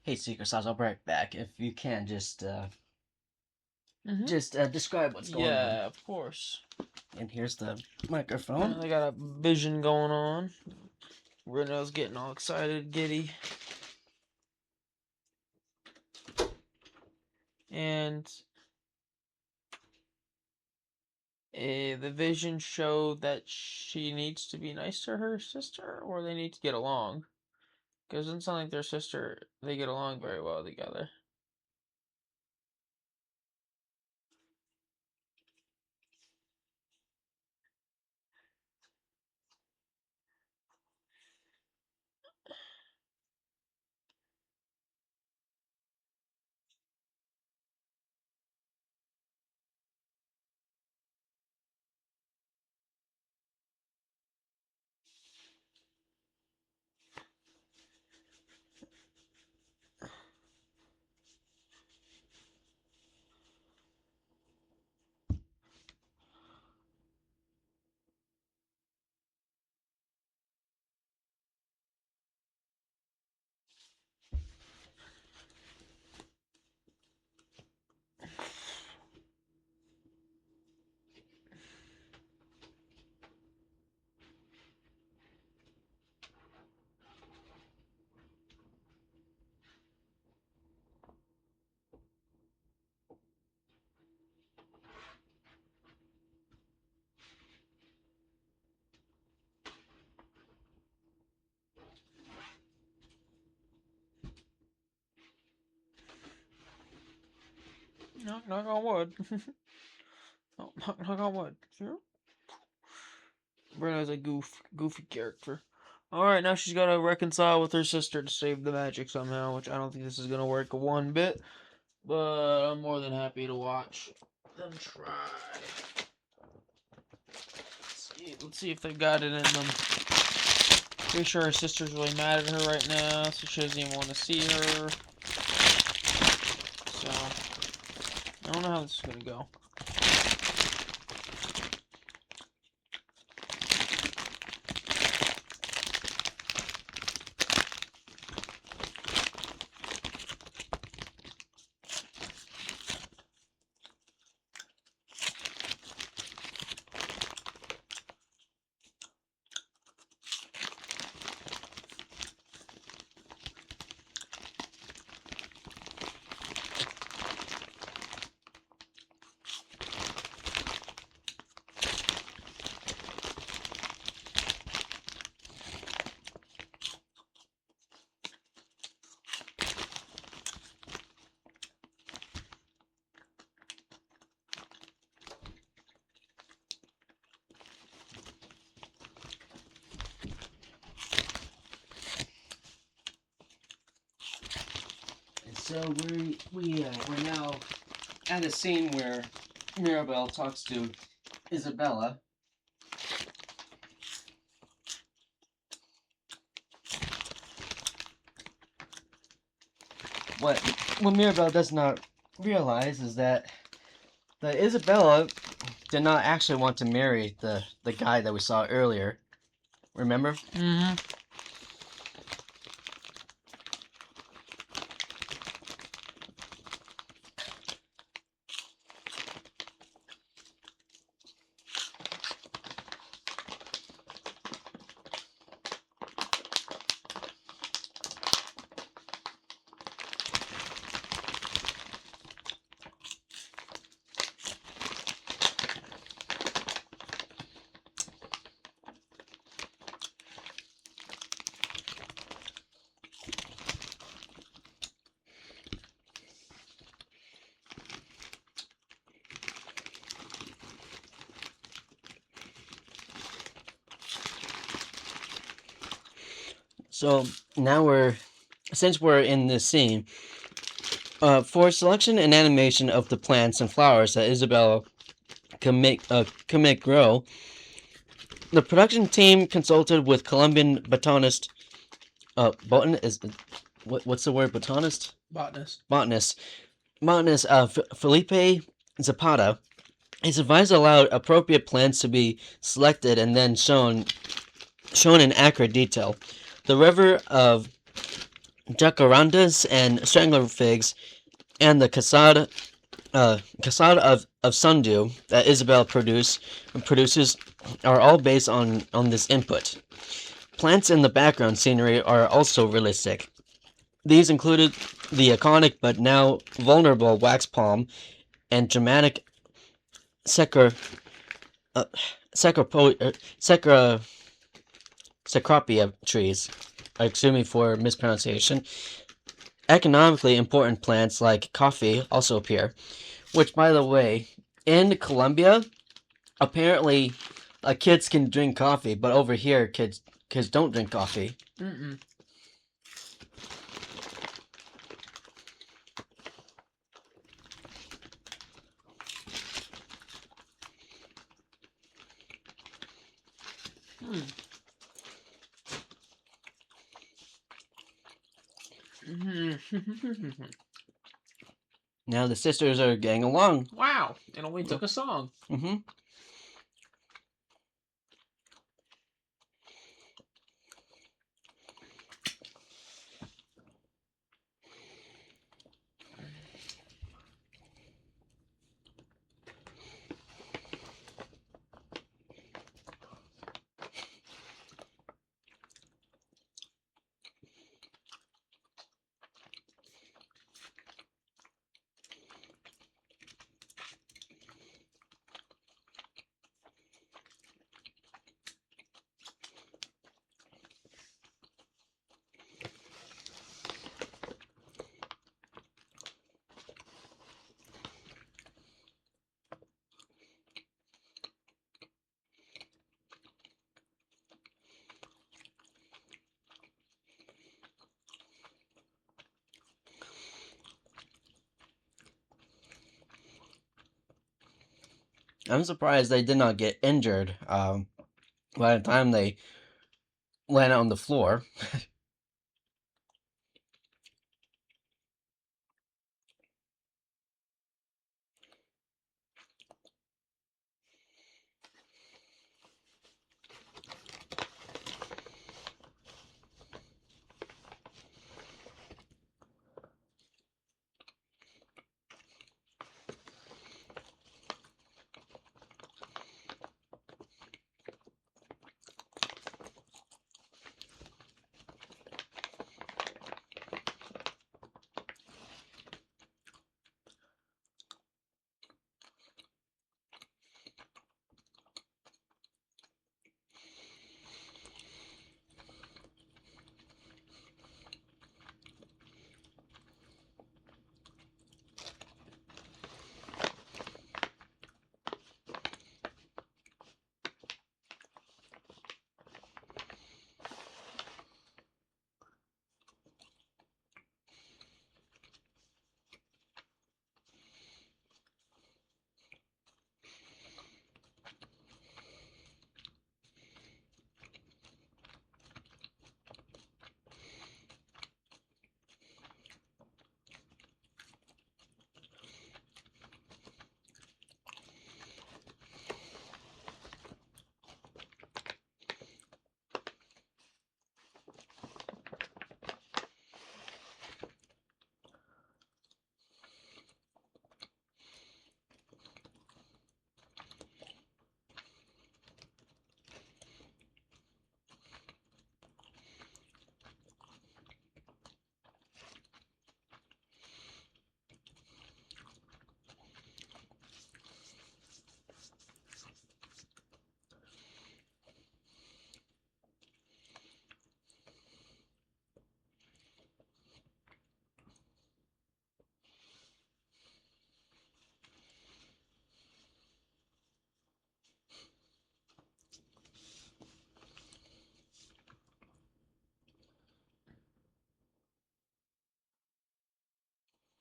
Speaker 1: Hey, Secret Sauce, I'll be right back. If you can,
Speaker 2: Mm-hmm.
Speaker 1: just describe what's going on.
Speaker 2: Yeah, of course.
Speaker 1: And here's the microphone.
Speaker 2: I got a vision going on. Renault's getting all excited, giddy. And the vision showed that she needs to be nice to her sister, or they need to get along. Because it doesn't sound like their sister, they get along very well together. Knock on wood. Oh, knock on wood. Sure. Brenna's a goofy character. Alright, now she's got to reconcile with her sister to save the magic somehow, which I don't think this is going to work one bit. But I'm more than happy to watch them try. Let's see if they've got it in them. Pretty sure her sister's really mad at her right now, so she doesn't even want to see her. So, I don't know how this is going to go.
Speaker 1: So we're now at a scene where Mirabelle talks to Isabella. What Mirabelle does not realize is that Isabella did not actually want to marry the guy that we saw earlier. Remember?
Speaker 2: Mm-hmm.
Speaker 1: So now since we're in this scene, for selection and animation of the plants and flowers that Isabella can make grow, the production team consulted with Colombian botanist, what's the word, botanist? Botanist, Felipe Zapata. His advice allowed appropriate plants to be selected and then shown in accurate detail. The river of jacarandas and strangler figs and the casada of sundew that Isabel produces are all based on this input. Plants in the background scenery are also realistic. These included the iconic but now vulnerable wax palm and dramatic Cecropia trees. Excuse me for mispronunciation. Economically important plants like coffee also appear, which, by the way, in Colombia, apparently, kids can drink coffee, but over here, kids don't drink coffee.
Speaker 2: Mm-mm.
Speaker 1: Now the sisters are getting along.
Speaker 2: Wow, it only took a song.
Speaker 1: Mm-hmm. I'm surprised they did not get injured by the time they went on the floor.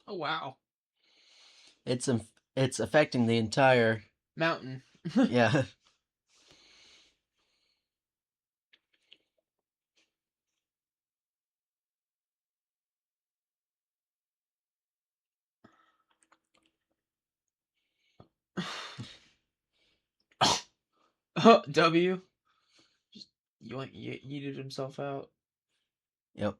Speaker 2: Oh wow,
Speaker 1: It's it's affecting the entire,
Speaker 2: mountain.
Speaker 1: yeah.
Speaker 2: W. Just yeeted himself out.
Speaker 1: Yep.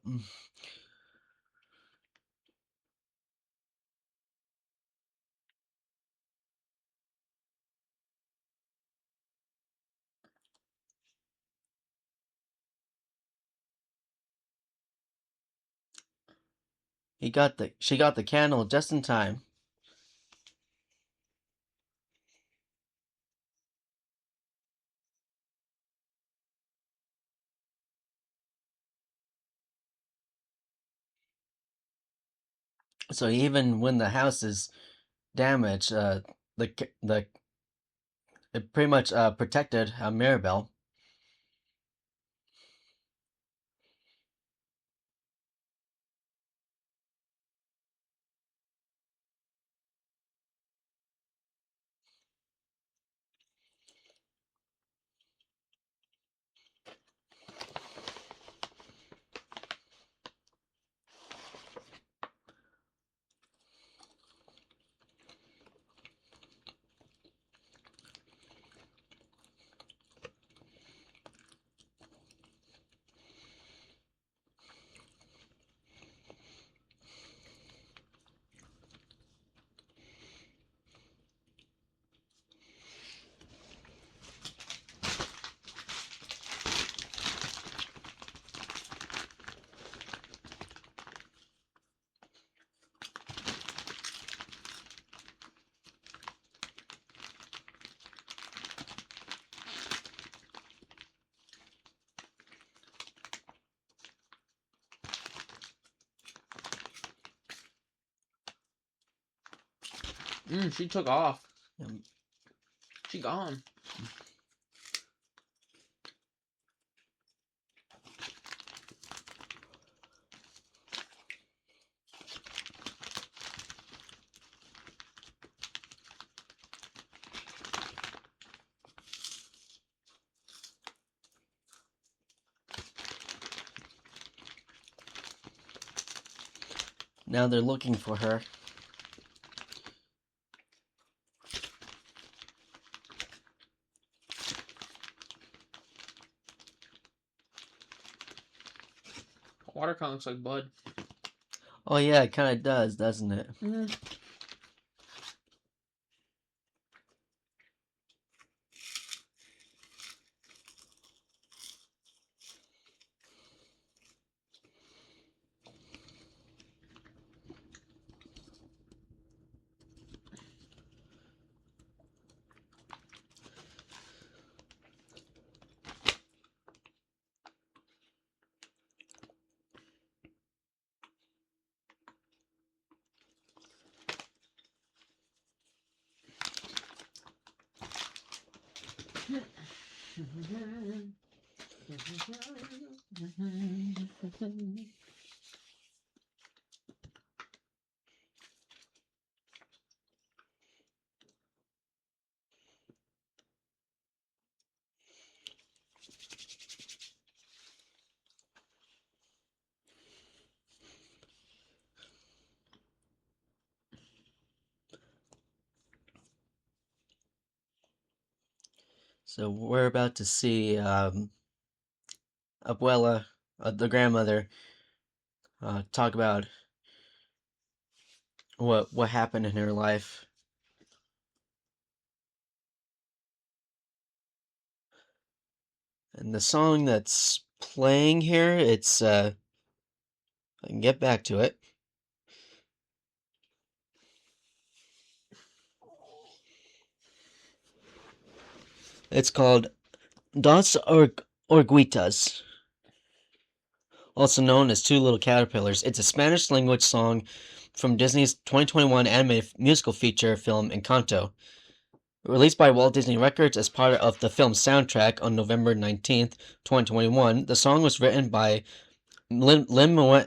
Speaker 1: She got the candle just in time. So even when the house is damaged, the it pretty much protected Mirabelle.
Speaker 2: She took off.
Speaker 1: Um,
Speaker 2: She gone.
Speaker 1: Now they're looking for her.
Speaker 2: Water kind of looks like blood.
Speaker 1: Oh yeah, it kind of does, doesn't it?
Speaker 2: Mm-hmm.
Speaker 1: So we're about to see Abuela, the grandmother, talk about what happened in her life. And the song that's playing here, it's I can get back to it. It's called Dos Orguitas, also known as Two Little Caterpillars. It's a Spanish language song from Disney's 2021 animated musical feature film Encanto. Released by Walt Disney Records as part of the film's soundtrack on November 19th, 2021, the song was written by Lin-Manuel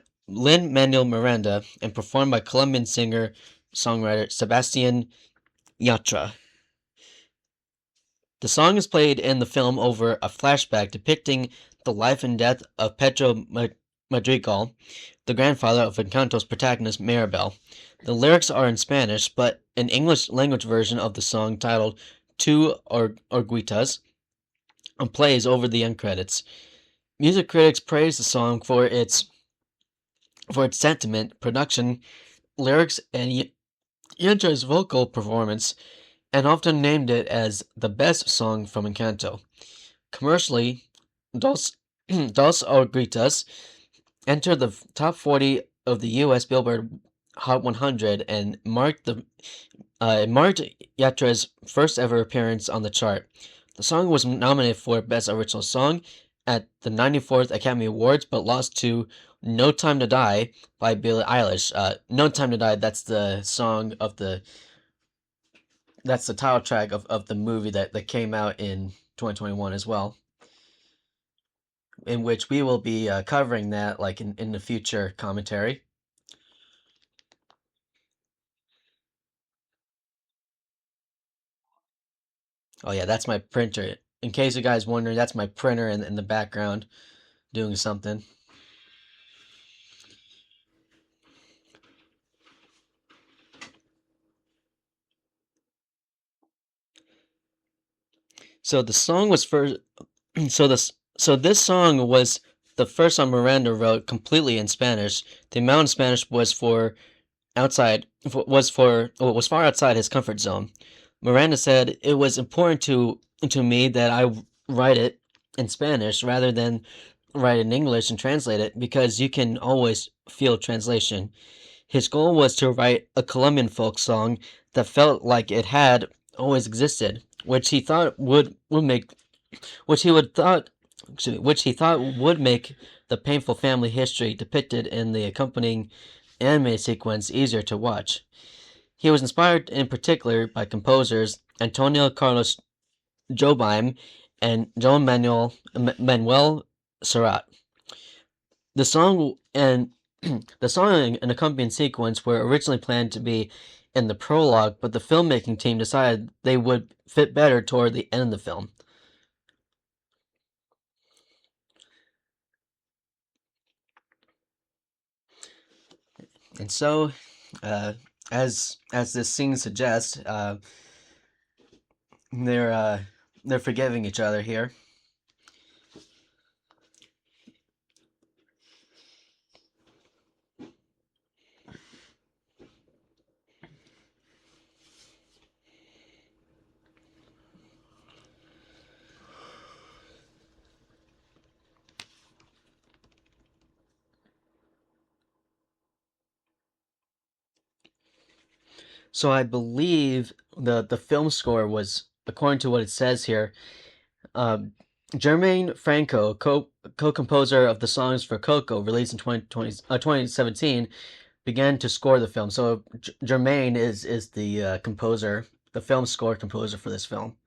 Speaker 1: Miranda and performed by Colombian singer-songwriter Sebastian Yatra. The song is played in the film over a flashback depicting the life and death of Pedro Madrigal, the grandfather of Encanto's protagonist Maribel. The lyrics are in Spanish, but an English language version of the song titled Two Orguitas plays over the end credits. Music critics praise the song for its sentiment, production, lyrics, and Yantra's vocal performance, and often named it as the best song from Encanto. Commercially, Dos, Dos Orguitas entered the top 40 of the U.S. Billboard Hot 100 and marked Yatra's first ever appearance on the chart. The song was nominated for Best Original Song at the 94th Academy Awards, but lost to No Time to Die by Billie Eilish. No Time to Die, that's the song of that's the title track of the movie that came out in 2021 as well, in which we will be covering that like in the future commentary. Oh yeah, that's my printer. In case you guys wondering, that's my printer in the background doing something. So the song was first. This song was the first song Miranda wrote completely in Spanish. The amount of Spanish was was far outside his comfort zone. Miranda said it was important to me that I write it in Spanish rather than write in English and translate it because you can always feel translation. His goal was to write a Colombian folk song that felt like it had always existed, which he thought would make which he would thought which he thought would make the painful family history depicted in the accompanying anime sequence easier to watch. He was inspired in particular by composers Antonio Carlos Jobim and Joan Manuel Serrat. The song and the song and accompanying sequence were originally planned to be in the prologue, but the filmmaking team decided they would fit better toward the end of the film. And so, uh, as this scene suggests, they're uh, they're forgiving each other here. So I believe the film score was, according to what it says here, um, Jermaine Franco, co-composer of the songs for Coco, released in 2017, began to score the film. So Jermaine is the composer, the film score composer for this film.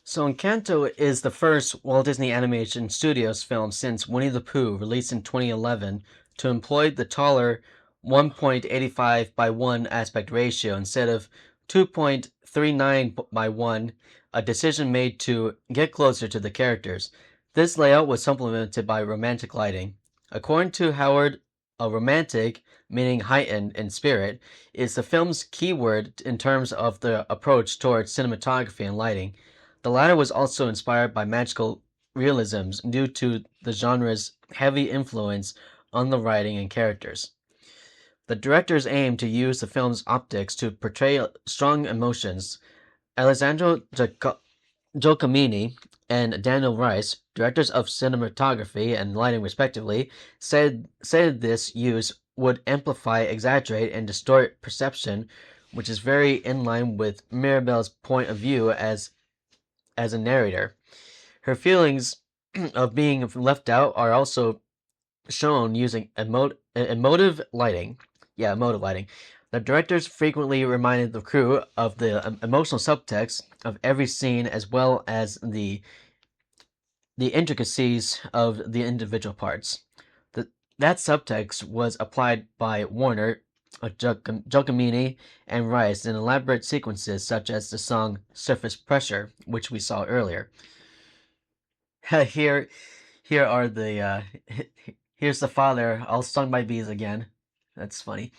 Speaker 1: So Encanto is the first Walt Disney Animation Studios film since Winnie the Pooh, released in 2011, to employ the taller 1.85 by 1 aspect ratio instead of 2.39 by 1, a decision made to get closer to the characters. This layout was supplemented by romantic lighting. According to Howard, a romantic, meaning heightened in spirit, is the film's keyword in terms of the approach towards cinematography and lighting. The latter was also inspired by magical realisms due to the genre's heavy influence on the writing and characters. The directors aimed to use the film's optics to portray strong emotions. Alessandro Giacomini and Daniel Rice, directors of cinematography and lighting respectively, said this use would amplify, exaggerate, and distort perception, which is very in line with Mirabelle's point of view as a narrator. Her feelings of being left out are also shown using emotive lighting. Yeah, emotive lighting. The directors frequently reminded the crew of the emotional subtext of every scene as well as the intricacies of the individual parts. The, that subtext was applied by Warner, Giacomini, and Rice in elaborate sequences such as the song Surface Pressure, which we saw earlier. here here are the here's the father all stung by bees again. That's funny.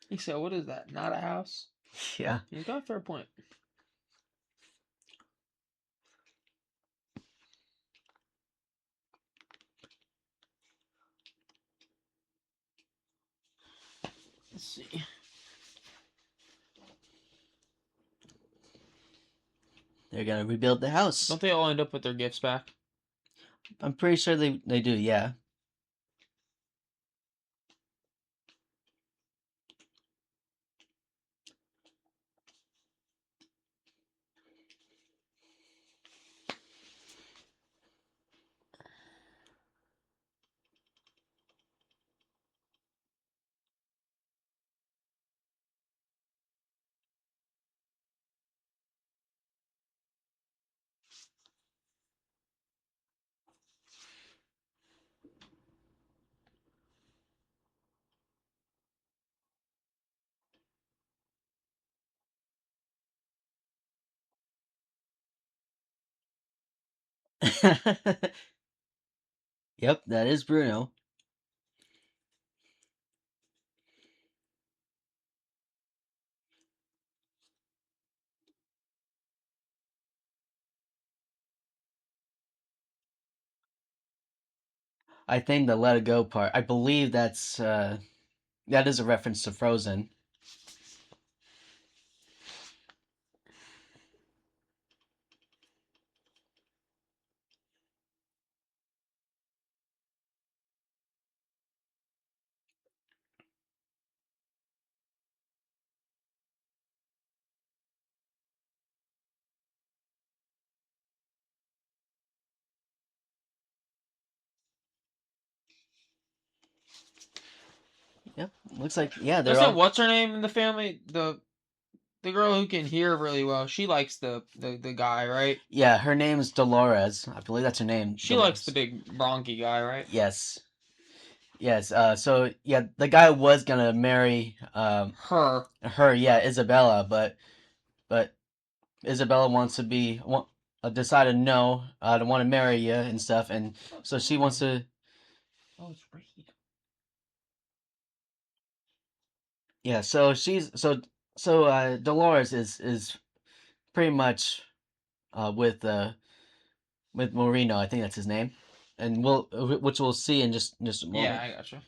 Speaker 2: He said, "What is that? Not a house?"
Speaker 1: Yeah.
Speaker 2: He's got a fair point. Let's see.
Speaker 1: They're gonna rebuild the house.
Speaker 2: Don't they all end up with their gifts back?
Speaker 1: I'm pretty sure they do, yeah. Yep, that is Bruno. I think the let it go part, I believe that is a reference to Frozen. Yep. Looks like yeah, they're
Speaker 2: Doesn't
Speaker 1: all.
Speaker 2: what's her name in the family? The girl who can hear really well. She likes the guy, right?
Speaker 1: Yeah, her name's Dolores. I believe that's her name,
Speaker 2: She likes the
Speaker 1: Dolores.
Speaker 2: big bronky guy, right?
Speaker 1: Yes. Yes. So yeah, the guy was gonna marry
Speaker 2: Her.
Speaker 1: her. Yeah, Isabella, but Isabella wants to decided no, I don't want to marry you and stuff, and so she wants to.
Speaker 2: Oh, it's Reed.
Speaker 1: Yeah. So Dolores is pretty much with Moreno. I think that's his name, and which we'll see in just a
Speaker 2: Yeah,
Speaker 1: moment.
Speaker 2: I gotcha.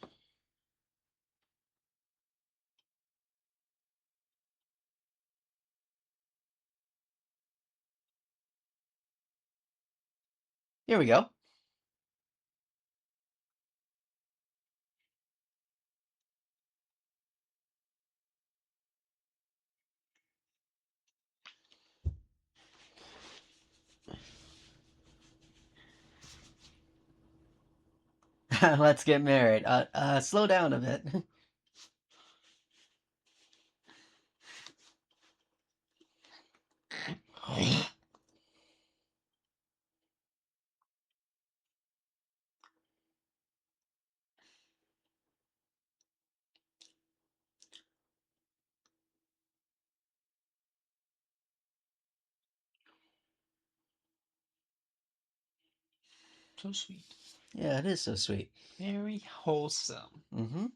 Speaker 1: Here we go. Let's get married. Slow down a bit.
Speaker 2: So sweet.
Speaker 1: Yeah, it is so sweet.
Speaker 2: Very wholesome.
Speaker 1: Mm-hmm.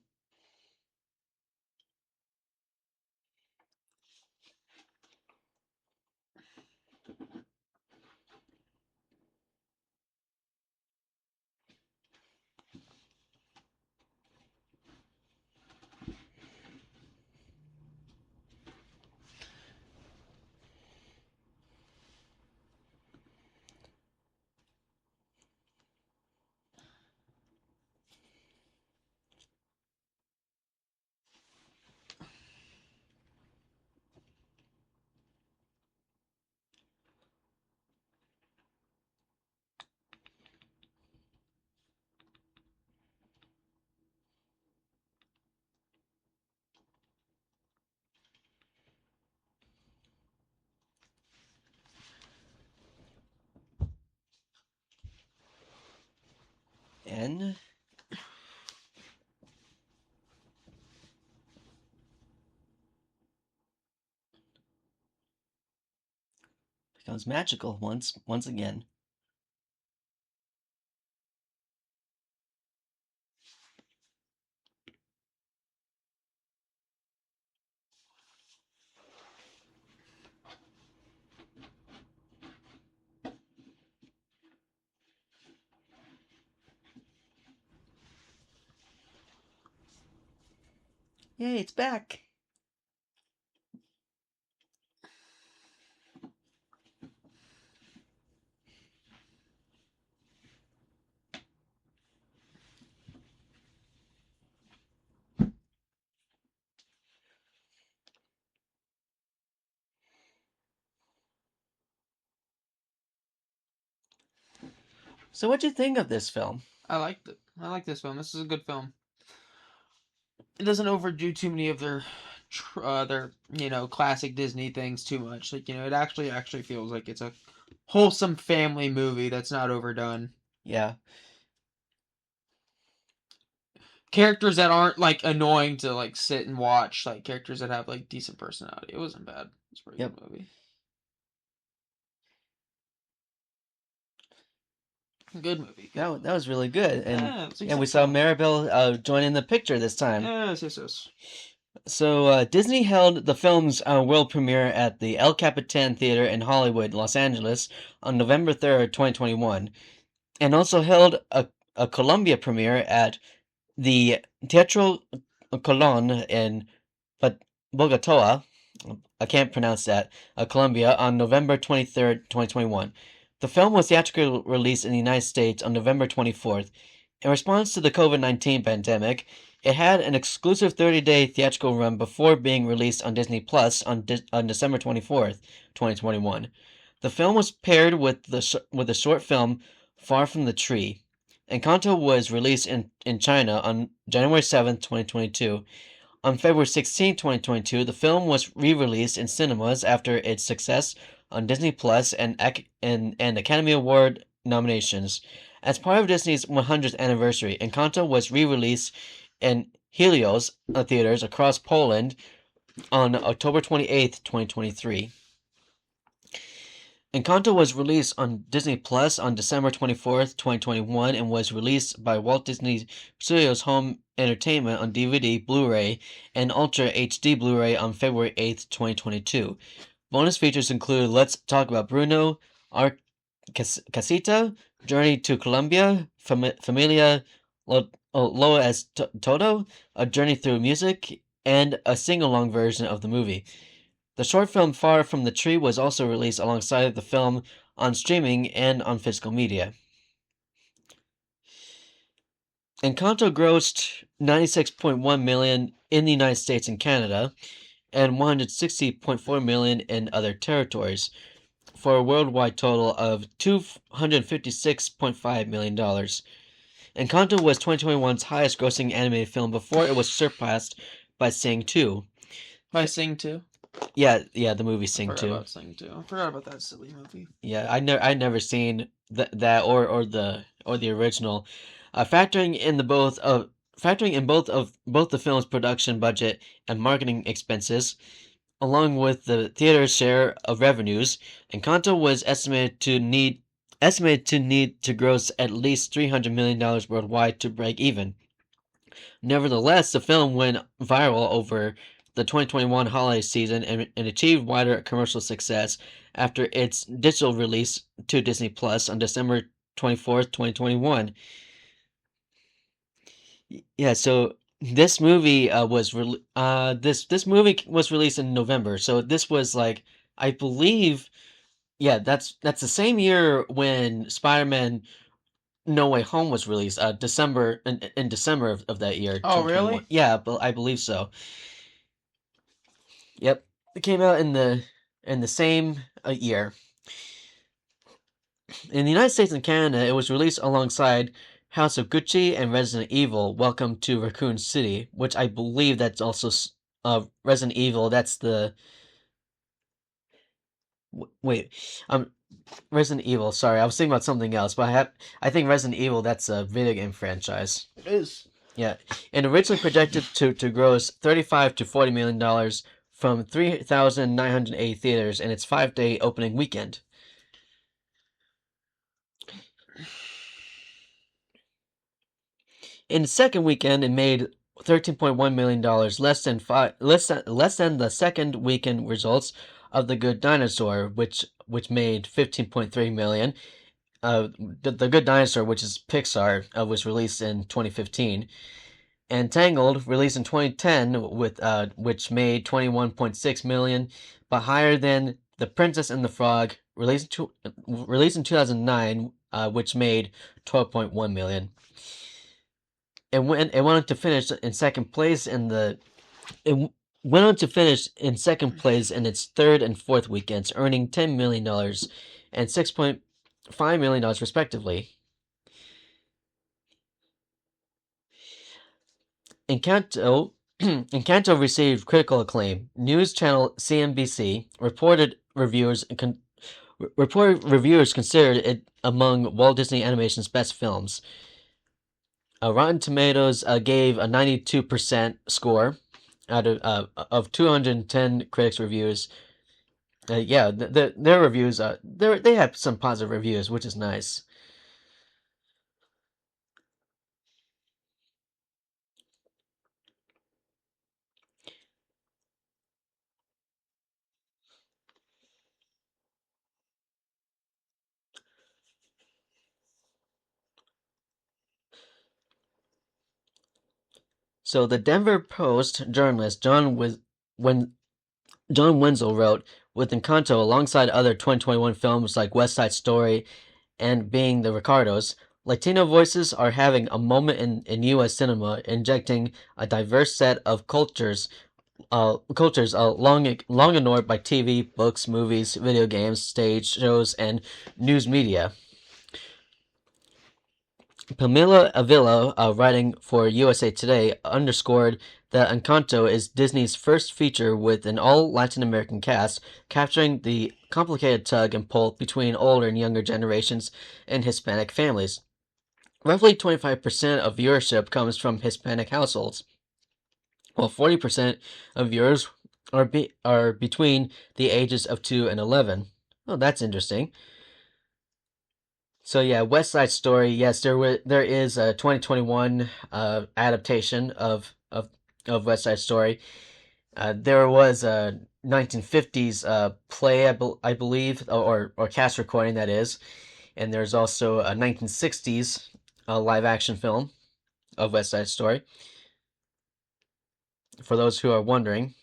Speaker 1: And becomes magical once again. Yay, it's back. So what'd you think of this film?
Speaker 2: I liked it. I like this film. This is a good film. It doesn't overdo too many of their classic Disney things too much. Like it actually feels like it's a wholesome family movie that's not overdone.
Speaker 1: Yeah.
Speaker 2: Characters that aren't like annoying to like sit and watch. Like characters that have like decent personality. It wasn't bad. It's a pretty
Speaker 1: Yep.
Speaker 2: good movie. Good movie. Good
Speaker 1: That
Speaker 2: movie.
Speaker 1: was really good, and
Speaker 2: Yeah, it's
Speaker 1: yeah, we saw
Speaker 2: exceptional.
Speaker 1: Maribel join in the picture this time.
Speaker 2: Yes, yes, yes.
Speaker 1: So Disney held the film's world premiere at the El Capitan Theater in Hollywood, Los Angeles, on November 3rd, 2021, and also held a Colombia premiere at the Teatro Colon in Bogota. I can't pronounce that. Colombia on November 23rd, 2021. The film was theatrically released in the United States on November 24th. In response to the COVID-19 pandemic, it had an exclusive 30-day theatrical run before being released on Disney Plus on December 24th, 2021. The film was paired with the short film Far from the Tree. Encanto was released in China on January 7th, 2022. On February 16, 2022, the film was re-released in cinemas after its success on Disney Plus and Academy Award nominations. As part of Disney's 100th anniversary, Encanto was re-released in Helios theaters across Poland on October 28th, 2023. Encanto was released on Disney Plus on December 24th, 2021, and was released by Walt Disney Studios Home Entertainment on DVD, Blu-ray, and Ultra HD Blu-ray on February 8th, 2022. Bonus features include Let's Talk About Bruno, Our Casita, Journey to Colombia, Familia Lo as Todo, A Journey Through Music, and a sing-along version of the movie. The short film Far From the Tree was also released alongside the film on streaming and on physical media. Encanto grossed $96.1 million in the United States and Canada and $160.4 million in other territories, for a worldwide total of $256.5 million. Encanto was 2021's highest grossing animated film before it was surpassed by Sing 2.
Speaker 2: By Sing 2?
Speaker 1: Yeah, the movie Sing
Speaker 2: I
Speaker 1: 2.
Speaker 2: forgot about Sing 2. I forgot about that silly movie.
Speaker 1: Yeah, I never seen that or the original. Factoring in both the film's production budget and marketing expenses, along with the theater's share of revenues, Encanto was estimated to need to gross at least $300 million worldwide to break even. Nevertheless, the film went viral over the 2021 holiday season and achieved wider commercial success after its digital release to Disney Plus on December 24th, 2021. Yeah, so this movie this movie was released in November. So this was like, I believe, yeah, that's the same year when Spider-Man No Way Home was released. December in December of that year.
Speaker 2: Oh,
Speaker 1: 2021.
Speaker 2: really?
Speaker 1: Yeah, but I believe so. Yep, it came out in the same year. In the United States and Canada, it was released alongside House of Gucci and Resident Evil: Welcome to Raccoon City, which I believe that's also Resident Evil. That's the wait, Resident Evil. Sorry, I was thinking about something else, but I think Resident Evil, that's a video game franchise.
Speaker 2: It is.
Speaker 1: Yeah, and originally projected to gross $35 to $40 million from 3,980 theaters in its 5-day opening weekend. In the second weekend, it made $13.1 million, less than the second weekend results of The Good Dinosaur, which made $15.3 million. The Good Dinosaur, which is Pixar, was released in 2015. And Tangled, released in 2010, which made $21.6 million, but higher than The Princess and the Frog, released in 2009, which made $12.1 million. It went on to finish in second place in its third and fourth weekends, earning $10 million and $6.5 million respectively. Encanto received critical acclaim. News channel CNBC reported reviewers considered it among Walt Disney Animation's best films. Rotten Tomatoes gave a 92% score out of 210 critics' reviews. Yeah, their reviews they have some positive reviews, which is nice. So the Denver Post journalist John Wenzel wrote, with Encanto alongside other 2021 films like West Side Story and Being the Ricardos, Latino voices are having a moment in U.S. cinema, injecting a diverse set of cultures long ignored by TV, books, movies, video games, stage shows, and news media. Pamela Avila, writing for USA Today, underscored that Encanto is Disney's first feature with an all Latin American cast, capturing the complicated tug and pull between older and younger generations and Hispanic families. Roughly 25% of viewership comes from Hispanic households, while 40% of viewers are between the ages of 2 and 11. Oh, that's interesting. So yeah, West Side Story. Yes, there is a 2021 adaptation of West Side Story. There was a 1950s play, I believe, or cast recording that is, and there's also a 1960s live action film of West Side Story. For those who are wondering,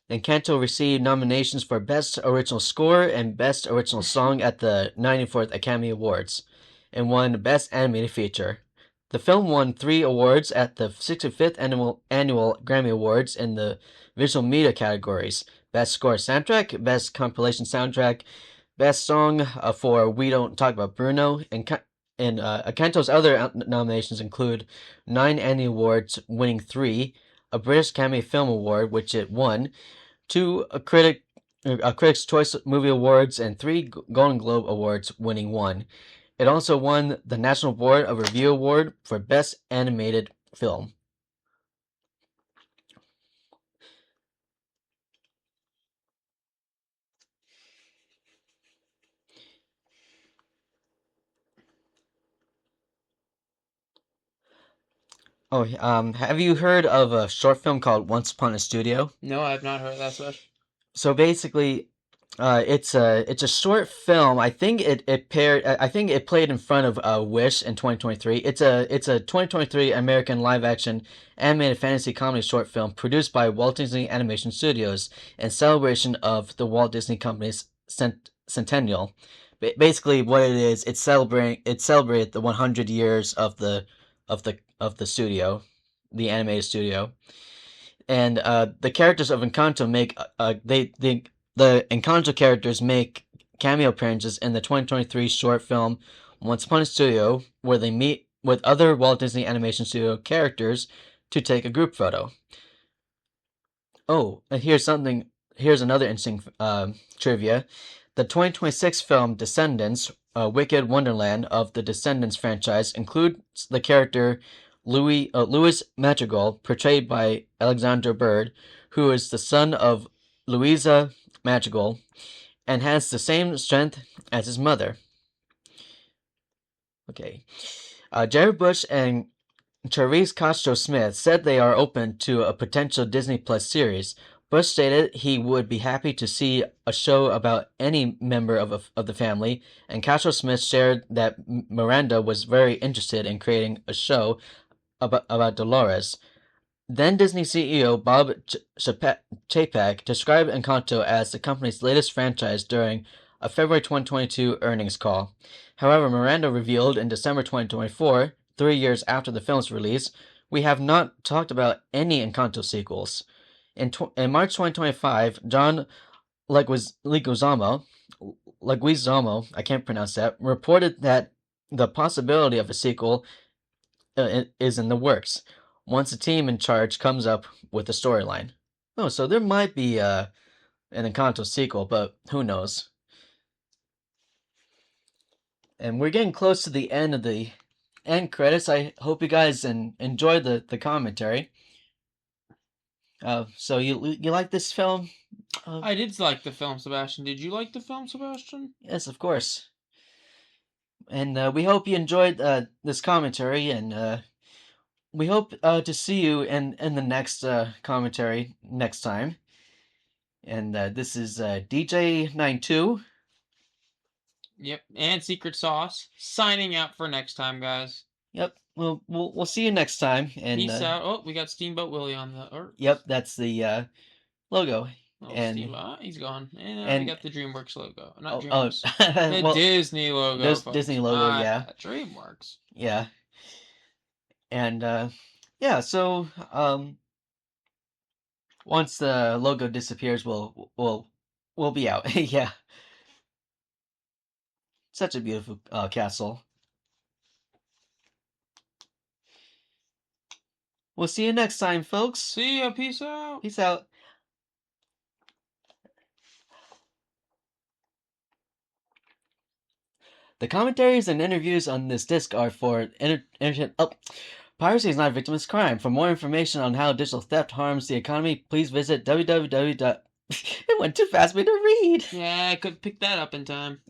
Speaker 1: Encanto received nominations for Best Original Score and Best Original Song at the 94th Academy Awards, and won Best Animated Feature. The film won 3 awards at the 65th Annual Grammy Awards in the Visual Media categories: Best Score Soundtrack, Best Compilation Soundtrack, Best Song for We Don't Talk About Bruno, and Encanto's other nominations include 9 Annie Awards, winning 3, a British Academy Film Award, which it won, 2 Critics' Choice Movie Awards, and 3 Golden Globe Awards, winning 1. It also won the National Board of Review Award for Best Animated Film. Oh, have you heard of a short film called Once Upon a Studio?
Speaker 2: No, I have not heard that such.
Speaker 1: So basically, it's a short film. I think it paired. I think it played in front of Wish in 2023. It's a 2023 American live action animated fantasy comedy short film produced by Walt Disney Animation Studios in celebration of the Walt Disney Company's centennial. Basically, what it is, it's celebrated the 100 years of the studio, the animated studio, and the characters of Encanto make the Encanto characters make cameo appearances in the 2023 short film Once Upon a Studio, where they meet with other Walt Disney Animation Studio characters to take a group photo. Oh, and Here's another interesting trivia. The 2026 film Descendants, Wicked Wonderland of the Descendants franchise, includes the character Louis Madrigal, portrayed by Alexander Bird, who is the son of Louisa Madrigal and has the same strength as his mother. Okay. Jared Bush and Charisse Castro-Smith said they are open to a potential Disney Plus series. Bush stated he would be happy to see a show about any member of the family, and Castro-Smith shared that Miranda was very interested in creating a show about Dolores. Then Disney CEO Bob Chapek described Encanto as the company's latest franchise during a February 2022 earnings call. However, Miranda revealed in December 2024, 3 years after the film's release, "We have not talked about any Encanto sequels." In March 2025, John Leguizamo, I can't pronounce that, reported that the possibility of a sequel is in the works once the team in charge comes up with a storyline. Oh, so there might be an Encanto sequel, but who knows? And we're getting close to the end of the end credits. I hope you guys enjoyed the commentary. So you like this film?
Speaker 2: I did like the film, Sebastian. Did you like the film, Sebastian?
Speaker 1: Yes, of course. And we hope you enjoyed this commentary, and we hope to see you in the next commentary next time. And this is DJ92.
Speaker 2: Yep, and Secret Sauce. Signing out for next time, guys.
Speaker 1: Yep. We'll see you next time. And
Speaker 2: Peace out. Oh, we got Steamboat Willie on the.
Speaker 1: Yep, that's the logo.
Speaker 2: Oh,
Speaker 1: and
Speaker 2: he's gone. And,
Speaker 1: and
Speaker 2: we got the DreamWorks logo. Not
Speaker 1: oh,
Speaker 2: DreamWorks. The
Speaker 1: well,
Speaker 2: Disney logo.
Speaker 1: Disney logo, yeah.
Speaker 2: DreamWorks.
Speaker 1: Yeah. And yeah, so Once the logo disappears, we'll be out. Yeah, such a beautiful castle. We'll see you next time, folks.
Speaker 2: See ya. Peace out.
Speaker 1: Peace out. The commentaries and interviews on this disc are for piracy is not a victimless crime. For more information on how digital theft harms the economy, please visit www. It went too fast for me to read.
Speaker 2: Yeah, I could pick that up in time.